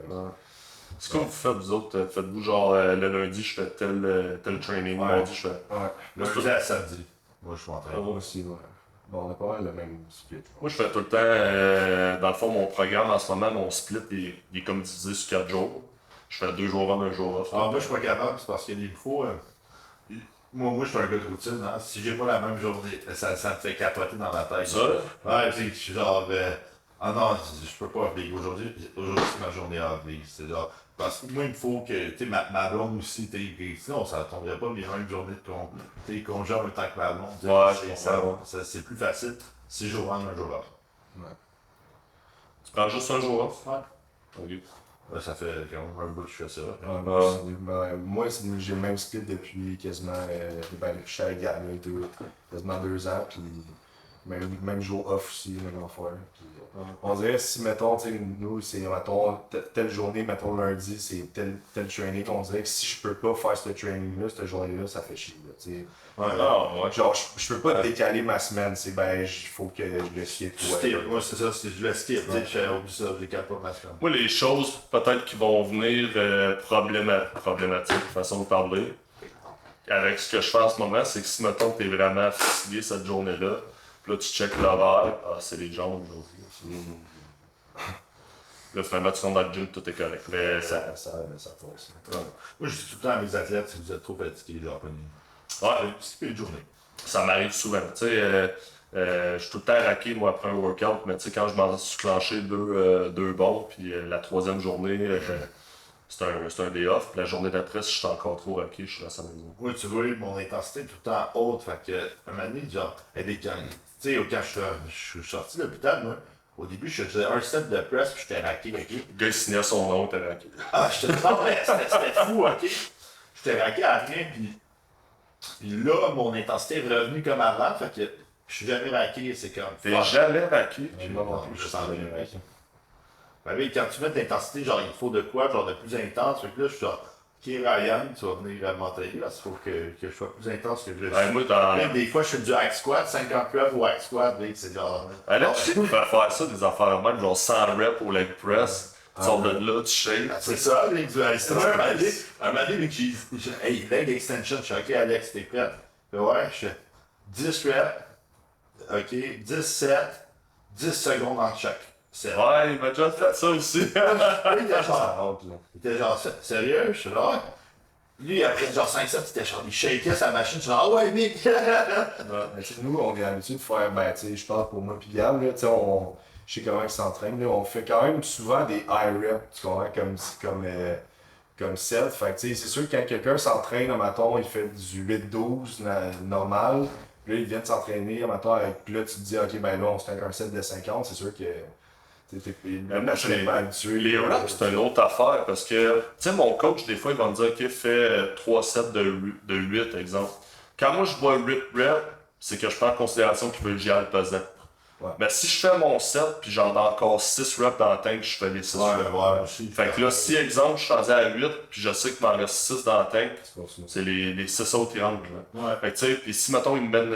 comme vous faites, vous autres? Faites-vous genre le lundi, je fais tel training, le mardi, je fais. Ouais. Lundi à samedi. Moi, je suis en train. Moi aussi, ouais. Bon, on a pas mal le même split. Moi, je fais tout le temps, dans le fond, mon programme en ce moment, mon split, il est comme divisé sur 4 jours. Je fais 2 jours on, 1 jour off. Moi, je suis pas capable, c'est parce qu'il y a des fois. Moi, je suis un gars de routine. Hein. Si j'ai pas la même journée, ça me fait capoter dans la tête. Ça? Ouais, tu sais, je suis genre. Ah non, je peux pas off-league. Aujourd'hui, c'est ma journée off-league. C'est genre. Parce que moi, il me faut que. Tu sais, ma blonde aussi, sinon, ça tomberait pas, mais il y a une journée de congé en même temps que ma blonde. Ouais, c'est plus facile. 6 jours en, 1 jour off. Ouais. Tu prends juste 1 jour off? Ouais. Ok. Ouais, ça fait quand même un bout que je fais ça. Moi, j'ai le même style depuis quasiment, je suis avec Gab, quasiment 2 ans, puis même jour off aussi, même affaire. Puis, on dirait si, mettons, tu sais, nous, c'est, mettons, telle journée, mettons lundi, c'est tel training, on dirait que si je peux pas faire ce training-là, cette journée-là, ça fait chier, là, tu sais. Ouais, Ouais. Genre, je peux pas décaler ma semaine, c'est ben, il faut que je le skip. Moi, c'est ça, je le skip, tu sais, je fais oublie ça, je décale pas ma semaine. Moi, les choses peut-être qui vont venir problématiques, façon de parler, avec ce que je fais en ce moment, c'est que si, mettons, t'es vraiment fatigué cette journée-là, puis là, tu checkes l'horaire, c'est les jambes aujourd'hui. Là, finalement, tu rentres dans le gym, tout est correct. Mais Ça force. Ouais. Moi, je dis tout le temps à mes athlètes, si vous êtes trop fatigués, genre, skippez une journée. ça m'arrive souvent. Tu sais, je suis tout le temps raqué, moi, après un workout, mais tu sais, quand je m'en suis clenché deux bons, puis la troisième journée, c'est un day off, puis la journée d'après, si je suis encore trop raqué, je reste à la maison. Oui, tu vois, mon intensité est tout le temps haute, fait que, un moment donné, genre, elle est quand, tu sais, quand je suis sorti de l'hôpital, moi, au début, je faisais un set de press, puis j'étais raqué, ok? Le gars, il signait son nom, t'es raqué. Ah, je te dis, non, mais c'était fou, ok? J'étais raqué à rien, puis là, mon intensité est revenue comme avant, fait que je suis jamais raqué, c'est comme. T'es fuck. jamais raqué. Non, je sens bien raqué. Ben oui, quand tu mets de l'intensité, genre, il faut de quoi, genre, de plus intense, fait que là, je suis genre, ok, Ryan, tu vas venir m'entraîner, parce qu'il faut que je sois plus intense que je le suis. Moi, dans... Même des fois, je fais du hack squat, 50 reps ou hack squat, c'est genre. Là, tu sais, tu peux faire ça, des affaires même, genre 100 reps au leg press. Tu sors de là, tu shakes. C'est ça, les du hack squat. Un moment donné, j'ai dit, hey, leg extension, je suis ok, Alex, t'es prêt? Fait ouais, je fais 10 reps, ok, 10 sets, 10 secondes en chaque set. Ouais, il m'a déjà fait ça aussi. Il Il était genre, sérieux? Je suis là, ouais. Lui, après genre 5 sets, il shakeait sa machine, je suis genre, ah ouais, mec! Nous, on est habitué de faire, ben, tu sais, je parle pour moi, puis Gab, là, tu sais, je sais comment ils s'entraînent, là, on fait quand même souvent des high reps, tu comprends, comme set. Fait que, tu sais, c'est sûr que quand quelqu'un s'entraîne, mettons, il fait du 8-12 normal, puis là, il vient de s'entraîner, mettons, puis là, tu te dis, ok, ben là, on se fait un set de 50, c'est sûr que. Naturellement habitué. Les reps, c'est une autre affaire parce que, tu sais, mon coach, des fois, il va me dire, OK, fais 3 sets de 8, exemple. Quand moi, je vois 8 reps, c'est que je prends en considération qu'il veut que j'y aille pesant. Ouais. Mais si je fais mon set, puis j'en ai encore 6 reps dans le tank, je fais les 6 reps. Aussi. Fait que là, si, exemple, je suis rendu à 8, puis je sais qu'il m'en reste 6 dans le tank, c'est les 6 autres qui rentrent. Ouais. Fait que, tu sais, puis si, mettons, il me mène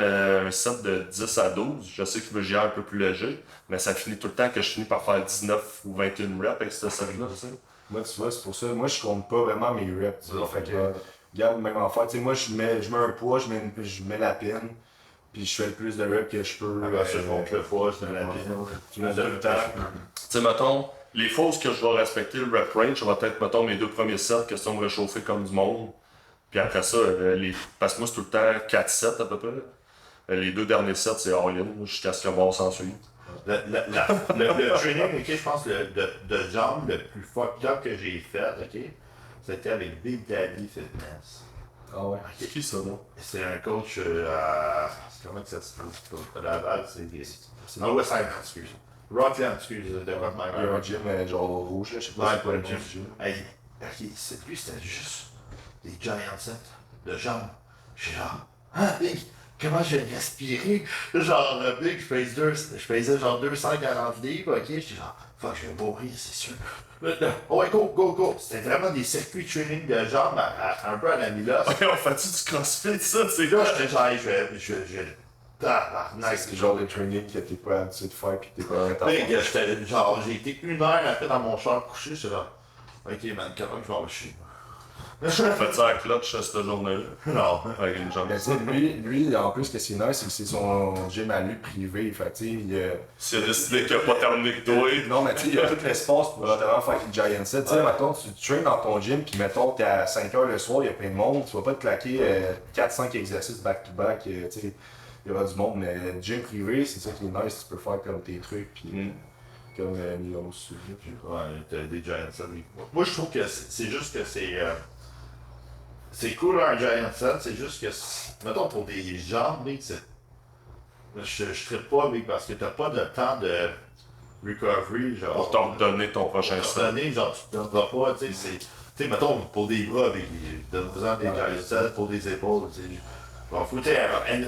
un set de 10 à 12, je sais qu'il veut que j'y aille un peu plus léger, mais ça finit tout le temps que je finis par faire 19 ou 21 reps avec ce set-là, tu sais. Moi, tu vois, c'est pour ça. Moi, je compte pas vraiment mes reps. Tu vois. Fait que, regarde, même affaire. Tu sais, moi, je mets un poids, je mets la pine, puis je fais le plus de reps que je peux. Après ça, je monte le poids, je mets la pine. Tu montes le temps. Tu sais, mettons, les fois où je vais respecter le rep range, ça va être, mettons, mes 2 premiers sets, question de réchauffer comme du monde. Puis après ça, parce que moi, c'est tout le temps 4 sets à peu près. Les 2 derniers sets, c'est all-in, jusqu'à ce qu'on s'en suive. Le training, ok, je pense, de jambes le plus fucked up que j'ai fait, ok, c'était avec Big Daddy Fitness. Ah ouais. C'est qui ça, non? C'est un coach à. Comment que ça se trouve? À Laval, c'est. Non, West Side, excuse. Rockland, excuse, de Il y a Rockland. un gym genre rouge, là, je sais pas Ouais, c'est quoi le pas gym. le gym. Hey, lui, c'était juste des giant sets de jambes. J'ai genre, ah, Big, comment je vais respirer? Genre, Big, je faisais genre 240 livres, ok? J'étais genre, fuck, je vais mourir, c'est sûr. Oh, ouais, go, go, go. C'était vraiment des circuits training de jambes un peu à la Milos. Ok, on fait-tu du crossfit, ça? C'est Là, j'étais genre, hey, je vais. Tabarnak. C'est le genre de training que t'es pas habitué de faire pis t'es pas prêt à Big, faire. j'ai été 1 heure après dans mon char couché, j'étais là, ok, man, comment je vais en chier? Fais ça à clutch cette journée-là. Non. Avec une jambe. Mais tu sais, lui, en plus, ce qui est nice, c'est que c'est son gym à lui privé. Fait que, tu sais, S'il a décidé qu'il n'a pas terminé que toi, non, mais tu sais, il y a tout l'espace pour justement faire une giant set. Tu sais, mettons, tu traînes dans ton gym, puis mettons, t'es à 5h le soir, il y a plein de monde, tu vas pas te claquer 4-5 exercices back-to-back, tu sais, il y aura du monde, mais le gym privé, c'est ça qui est nice, tu peux faire comme tes trucs, puis comme Milo aussi. Ouais, t'as des giant sets. Moi, je trouve que c'est juste que c'est cool un giant set, c'est juste que, mettons, pour des jambes, mec, je trippe pas, mec, parce que t'as pas de temps recovery, genre. Pour t'en donner ton prochain Pour set. te donner, genre, tu te donneras pas, tu sais, c'est. Tu sais, mettons, pour des bras, avec de faisant des carousels, pour des épaules, tu sais. Bon, faut, tu sais,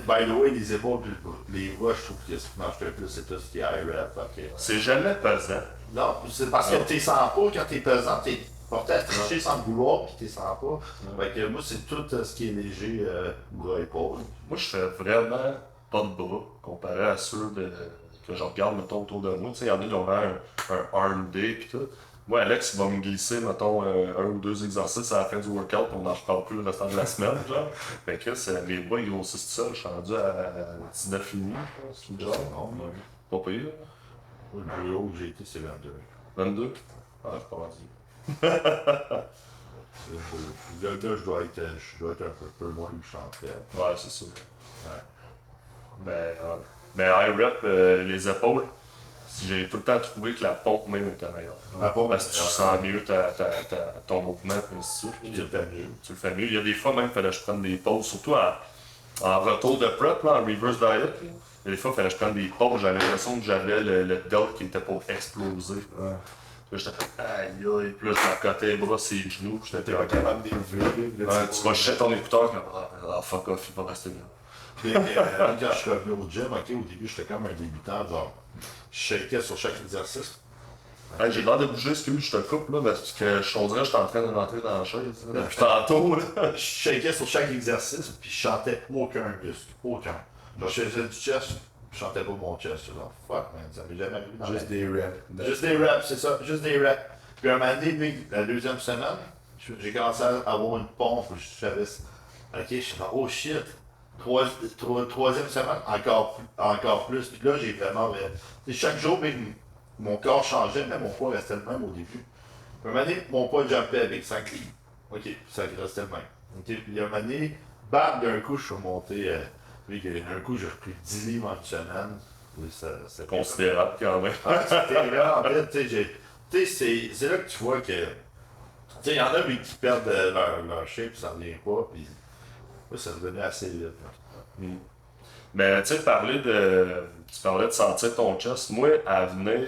by the way, les épaules, les bras, je trouve que ce qui marche le plus, c'est tout ce qui est high rep. C'est jamais pesant. Non, c'est parce que t'es sans pas, quand t'es pesant, t'es porté à tricher sans le vouloir, puis t'es sans pas. Fait que moi, c'est tout ce qui est léger, bras, épaules. Moi, je fais vraiment pas de bras comparé à que je regarde, mettons, autour de moi. Tu sais, il y en a qui ont vraiment un arm day pis tout. Moi, Alex, il va me glisser, mettons, un ou deux exercices à la fin du workout, on n'en reparle plus le restant de la semaine, genre. Fait que mes bras, ils grossissent tout seuls. Je suis rendu à 19,5, je pense, genre. Pas pire. Le plus haut que j'ai été, c'est 22. 22? Ah, je suis pas rendu. Là, je dois être un peu moins que je suis en fait. Ouais, c'est ça. Ouais. Mais high rep, les épaules, j'ai tout le temps trouvé que la pompe même était meilleure. La pompe, Parce que tu sens mieux ton mouvement, et ainsi de suite. Tu le fais mieux. Tu le fais mieux. Il y a des fois même, il fallait que je prenne des pauses, surtout en retour de prep, là, en reverse diet. Là. Il y a des fois, il fallait que je prenne des pauses. J'avais l'impression que j'avais le delt qui était pour exploser. Ouais. Puis là, j'étais comme, aïe aïe, puis là, je m'accotais les bras, ses genoux. Puis T'es j'étais pas comme, capable d'élever. ouais, tu vas chercher ton écouteur, comme, ah, fuck off, il va rester là. Puis, quand je suis revenu au gym, ok, au début, j'étais comme un débutant, genre, je shakeais sur chaque exercice. Hey, j'ai l'air de bouger, excuse, je te coupe là, parce que on dirait que je suis en train de rentrer dans la chaise. Là, depuis tantôt, là. Je shakeais sur chaque exercice, puis je chantais aucun muscle, aucun. Genre, je faisais du chest, je chantais pas mon chest. Genre, fuck, man, ça m'est jamais arrivé dans Juste des reps. Juste des reps, c'est ça, juste des reps. Puis un moment donné, puis, la deuxième semaine, j'ai commencé à avoir une pompe, je savais, ok, je suis oh shit. Troisième semaine, encore plus. Puis là, j'ai vraiment. Chaque jour, mon corps changeait, mais mon poids restait le même au début. Puis un moment donné, mon poids jumpait avec 5 livres. Ok, ça restait le même. Ok, puis un moment donné, bam, d'un coup, je suis remonté. D'un coup, j'ai repris 10 livres en une semaine. Oui, c'est Considérable quand même. c'était là, en fait, tu sais, c'est là que tu vois que. Tu sais, il y en a qui perdent leur shape, ça ne revient pas. Puis, oui, ça revenait assez vite. Mais tu sais, tu parlais de sentir ton chest. Moi, à venir,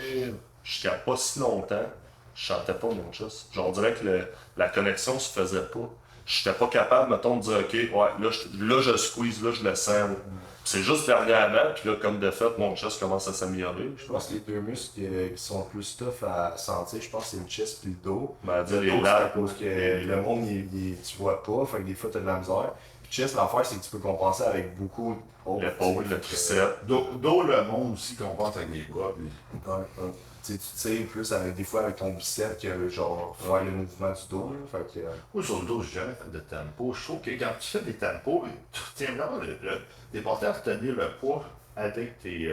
jusqu'à pas si longtemps, je sentais pas mon chest. Genre, on dirait que la connexion se faisait pas. J'étais pas capable, mettons, de dire, ok, ouais, là je squeeze, là je le sens. Là. C'est juste dernièrement, puis là, comme de fait, mon chest commence à s'améliorer. Je pense que les deux muscles qui sont plus tough à sentir, je pense que c'est le chest puis le dos. Ben, dire Le les dos, c'est à lacs, cause que le monde, tu vois pas, fait que des fois, t'as de la misère. Puis chest, l'affaire, c'est que tu peux compenser avec beaucoup l'épaule, le tricep. D'où le monde aussi qu'on pense avec les bras. Puis... Ouais. Tu tires plus avec, des fois avec ton bicep que genre faire le mouvement du dos. Là, fait que, Moi, sur le dos, j'ai jamais fait de tempo. Je trouve que quand tu fais des tempos, tu retiens vraiment l'important de tenir le poids avec tes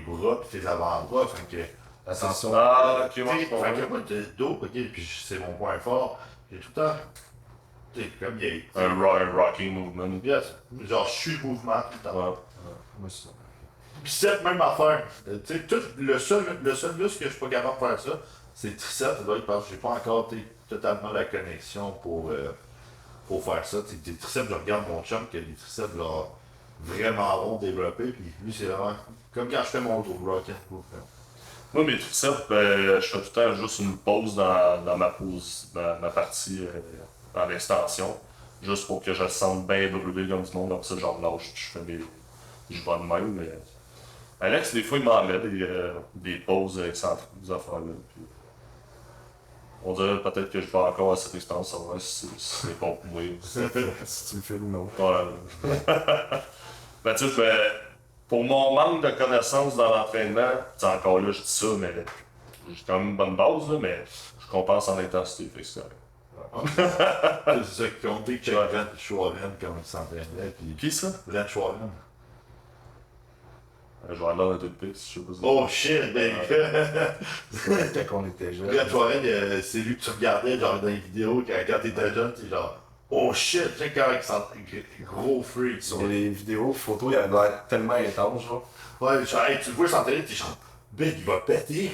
bras et tes avant-bras. Fait que, la sensation. Ah, ok, fait moi, que moi, le dos, ok, puis c'est mon point fort. J'ai tout le temps, tu sais, comme il y a. un rocking movement. Yes, genre, je suis le mouvement tout le temps. Ouais. Moi, c'est ça. Puis cette même affaire. Tu sais, le seul muscle que je suis pas capable de faire ça, c'est le triceps. Ça doit être parce que j'ai pas encore totalement la connexion pour faire ça. T'sais, des triceps, je regarde mon chum qui a des triceps genre, vraiment ronds développés. Puis lui, c'est vraiment comme quand je fais mon dos rock. Moi, mes triceps, je fais tout le temps juste une pause dans ma pause, dans ma partie dans l'extension, juste pour que je le sente bien brûlé comme du monde, comme ça, genre lâche, puis je fais je vais de même, mais Alex, des fois, il m'en met des pauses excentriques, des affaires-là, puis on dirait peut-être que je vais encore à cette extension, savoir si c'est bon pour moi. Si tu le fais ou non. Ouais. Ben, tu sais, pour mon manque de connaissances dans l'entraînement, c'est encore là, je dis ça, mais j'ai quand même une bonne base, là, mais je compense en intensité, fait que c'est correct. C'est ça qui compte, check Ouais. Brent Schwarren, comment il s'entraînait. Puis Qui ça? Brent Schwarren. Je vais aller dans deux pistes, je sais pas si... Oh shit, ben. Quand on était jeune. Brent Schwarren, c'est lui que tu regardais genre dans les vidéos quand t'étais jeune, t'es genre. Oh shit, check comment il s'entraîne. Gros freak. Sur les vidéos, photos, il avait l'air tellement intense, genre. Ouais, genre, hey, tu le vois s'entraîner, t'es genre. Ben, il va péter.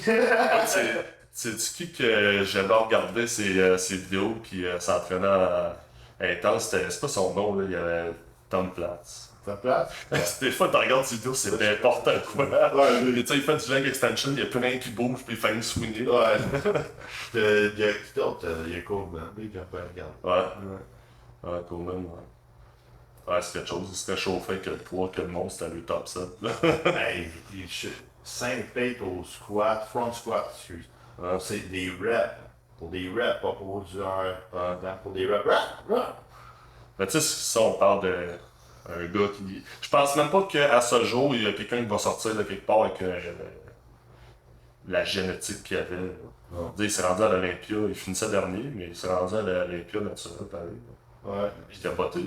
C'est qui que j'aimais regarder ces vidéos qui s'entraînaient intense, c'est pas son nom, là, il y avait Tom Platz. Ça te place? Des fois, tu regardes ces vidéos, c'est n'importe quoi. Ouais, Tu sais, il fait du leg extension, il y a plein qui bouge, puis il fait une swinguer. ouais. Il y a qui d'autre? Il y a Coleman, lui, j'aime pas regarder. Ouais. Ouais, quand même, ouais. Ouais, c'est quelque chose. Il serait chauffé avec le poids que le monstre à lui top ça. Hey, 5 plates au squat, front squat, excuse. Ouais. C'est des reps. Pour des reps, pas pour du 1. Pour des reps. Mais tu sais, ça, on parle d'un gars qui. Je pense même pas qu'à ce jour, il y a quelqu'un qui va sortir de quelque part avec la génétique qu'il avait. Il s'est rendu à l'Olympia, il finissait dernier, mais il s'est rendu à l'Olympia naturel, pareil. Ouais. Puis capoté.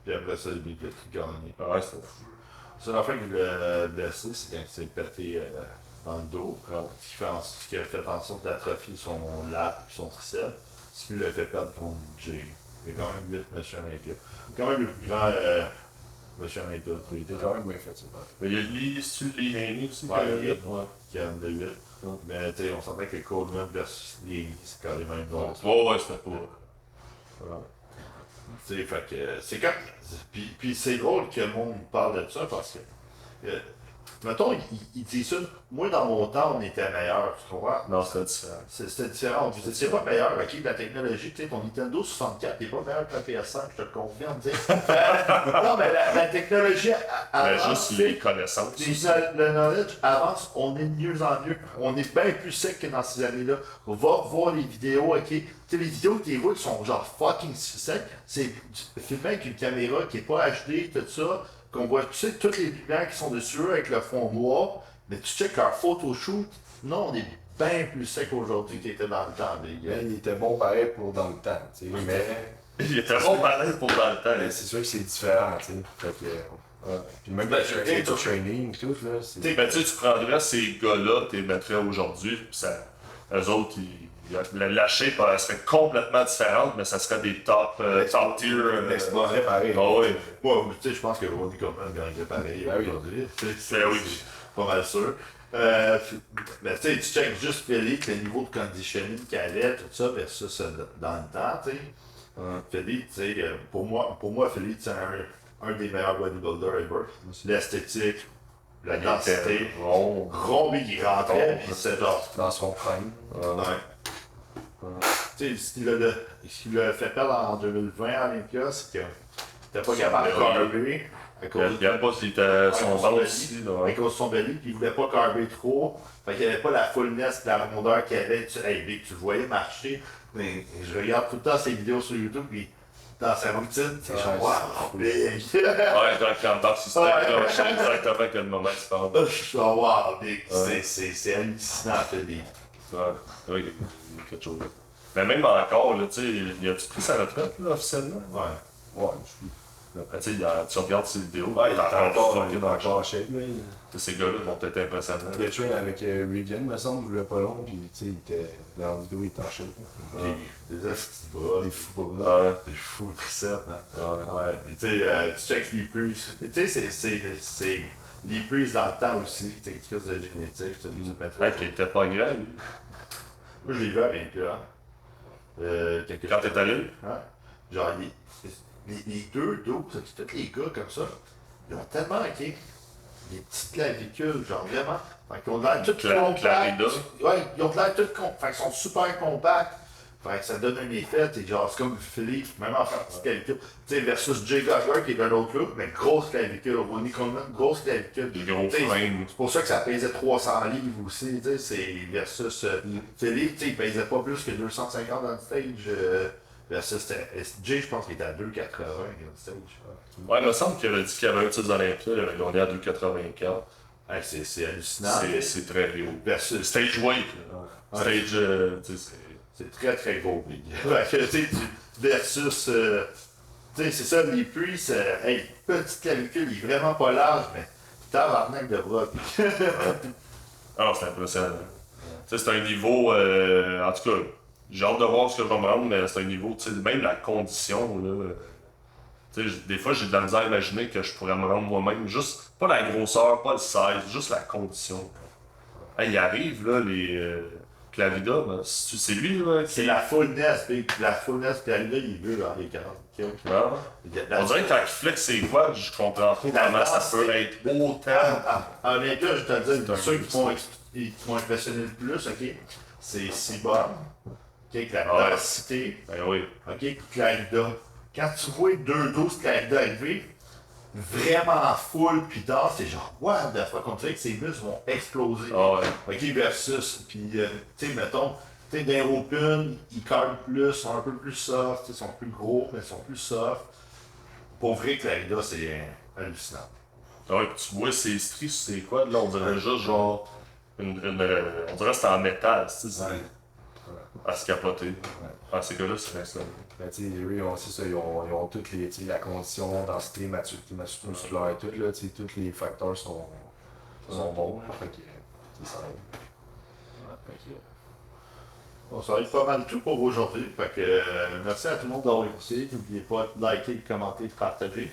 Puis après ça, il a tout gagné. Ouais, c'était fou. C'est la fin qu'il l'a blessé, c'est quand il s'est pété dans le dos. Ce qui a fait en sorte d'atrophier son lat et son triceps. Ce qui lui a fait perdre contre Jay. Il est quand même 8 Monsieur Olympia. Quand même le plus grand Monsieur Olympia. Il était Quand même bien fait, ça. Mais il y a Lee Haney aussi. qui a de 8. Mais tu sais, on sentait que Coleman versus Lee, c'est carrément une autre. Ouais, c'était pas. Ouais. Tu sais, fait que c'est comme. Puis c'est drôle que le monde parle de ça parce que. Mettons, il dit ça. Moi, dans mon temps, on était meilleurs, tu comprends? Non, c'était différent. C'était différent. Vous étiez pas meilleur, ok? La technologie, tu sais, ton Nintendo 64 n'est pas meilleur que la PS5, je te le confirme, tu sais. Non, mais la technologie Mais avance. juste les connaissances. Le knowledge avance, on est de mieux en mieux. On est bien plus sec que dans ces années-là. On va voir les vidéos, ok? Tu sais, les vidéos que tu vois qui sont genre fucking secs, c'est filmé avec une caméra qui est pas HD, tout ça, qu'on voit, tu sais, toutes les lumières qui sont dessus avec le fond noir, mais tu checkes leur photoshoot, non, on est bien plus sec aujourd'hui qu'il était dans le temps, les gars. Il était bon pareil pour dans le temps, tu sais. Mais Il était bon pareil pour dans le temps. c'est sûr que c'est différent, tu sais. Fait que. Puis même le training, tout, là. Ben, tu sais, tu prendrais ces gars-là, tu les mettrais aujourd'hui, puis ça. Eux autres, la shape serait complètement différente, mais ça serait des top tier. L'explorait pareil. Ah oui. Ouais, tu sais, je pense que Ronnie Coleman gagnerait pareil Ben oui. aujourd'hui. Ben oui. Pas mal sûr. Mais tu sais, tu checkes juste Philippe, le niveau de conditioning qu'il avait, tout ça, versus dans le temps, tu sais. Philippe, tu sais, pour moi, Philippe, c'est un des meilleurs bodybuilders ever. L'esthétique, la densité, rond, il rentrait, puis c'est genre. Dans son prime. Ouais. Tu sais, ce qui l'a fait perdre en 2020 à Olympia, c'est que t'étais pas capable de carber. Il n'y a pas si son ventre aussi. À cause de son belly, puis il voulait pas carber trop. Fait qu'il n'y avait pas la fullness, la rondeur qu'il avait. Big, tu le voyais marcher. Mais je regarde tout le temps ses vidéos sur YouTube, puis dans sa routine, c'est genre, wow, big. Ouais, quand il embarque sur stage, je sais exactement à quel moment tu parles. Je suis genre, wow, big. C'est hallucinant, Philippe. Ouais, oui, il y a quelque chose là. Mais même encore, là, tu sais, il a-tu pris sa retraite, là, officiellement? Ouais. Ouais, je suis. Après, tu sais, tu regardes ses vidéos, Ouais, il est encore dans en shape, là. Ces gars-là vont être impressionnants. Il a train avec Regan, me semble, je l'ai pas long, puis tu sais, il était. Dans la vidéo, il était en shape. Des astuces bras, Des fous Ouais. bras. des fous triceps, hein. Ouais. Ouais. Tu sais, tu checkes les prises. Tu sais, c'est les prises dans le temps aussi. Tu sais, quelque chose de génétique. Tu Ouais, qui était pas grand, lui. Moi, je l'ai vu à 20 ans. Quand t'es allé? Ouais. Genre, les deux dos, tous les gars comme ça, ils ont tellement, ok, des petites clavicules, genre vraiment. Fait qu'ils ont l'air tout compacts. Clarida. Ouais, ils ont l'air tout compacts. Fait qu'ils sont super compacts. Fait que ça donne un effet, t'es genre, c'est comme Philippe, même en faire petite clavicule. Tu sais, versus Jay Gugler qui est d'un autre look, mais grosse clavicule. Ronnie Coleman, grosse clavicule. Des gros T'sais, frames. c'est pour ça que ça pesait 300 livres aussi, tu sais, c'est versus Philippe, tu sais, il pesait pas plus que 250 dans le stage. Versus Jay, je pense qu'il était à 2,80 dans le stage. Ouais, il me semble qu'il avait dit qu'il y avait un titre d'Olympia, il avait gagné à 2,84. Hey, c'est hallucinant. C'est très haut. Versus, Stage weight, là. Stage, tu sais, c'est très très gros, big. Fait que, tu sais, versus, tu sais, c'est ça, les prix, hey, petite clavicule, il est vraiment pas large, mais tabarnak de bras. ah, c'est impressionnant. Tu sais, c'est un niveau, en tout cas, j'ai hâte de voir ce que je vais me rendre, mais c'est un niveau, tu sais, même la condition, là. Tu sais, des fois, j'ai de la misère à imaginer que je pourrais me rendre moi-même, juste, pas la grosseur, pas le size, juste la condition. Hey, il arrive, là, Clavida, ben, c'est lui, là. C'est la fullness, puis la fullness, puis là, il veut dans les 40. Ah. On dirait que quand il flex ses quads, je comprends pas comment ça peut être autant. En même temps, je te dis, ceux qui m'ont impressionné le plus, ok, c'est Sibon, ok, avec la Ouais. densité, Ben oui. ok, Clavida. Quand tu vois 2-12 Clavida arriver, vraiment full, puis tard, c'est genre, what the fuck, on dirait que ses muscles vont exploser. Ah ouais. Ok, versus, puis, tu sais, mettons, tu sais, dans Open, ils carvent plus, sont un peu plus soft, ils sont plus gros, mais ils sont plus soft. Pour vrai, Clarida, c'est hallucinant. Ah ouais, puis tu vois ses stries sur ses quads, là, on dirait juste genre. On dirait que c'est en métal, tu sais. Ouais. À se capoter. Ah, ces gars-là, c'est excellent. Ben, tu sais, eux, c'est ça, ils ont toutes les, tu sais, la condition, densité, maturité musculaire, tout, là, tu sais, tous les facteurs sont bons, là, fait que, c'est ça. Ouais, fait que, Bon, ça va être pas mal tout pour aujourd'hui. Fait que, merci à tout le monde d'avoir écouté. N'oubliez pas de liker, de commenter, de partager.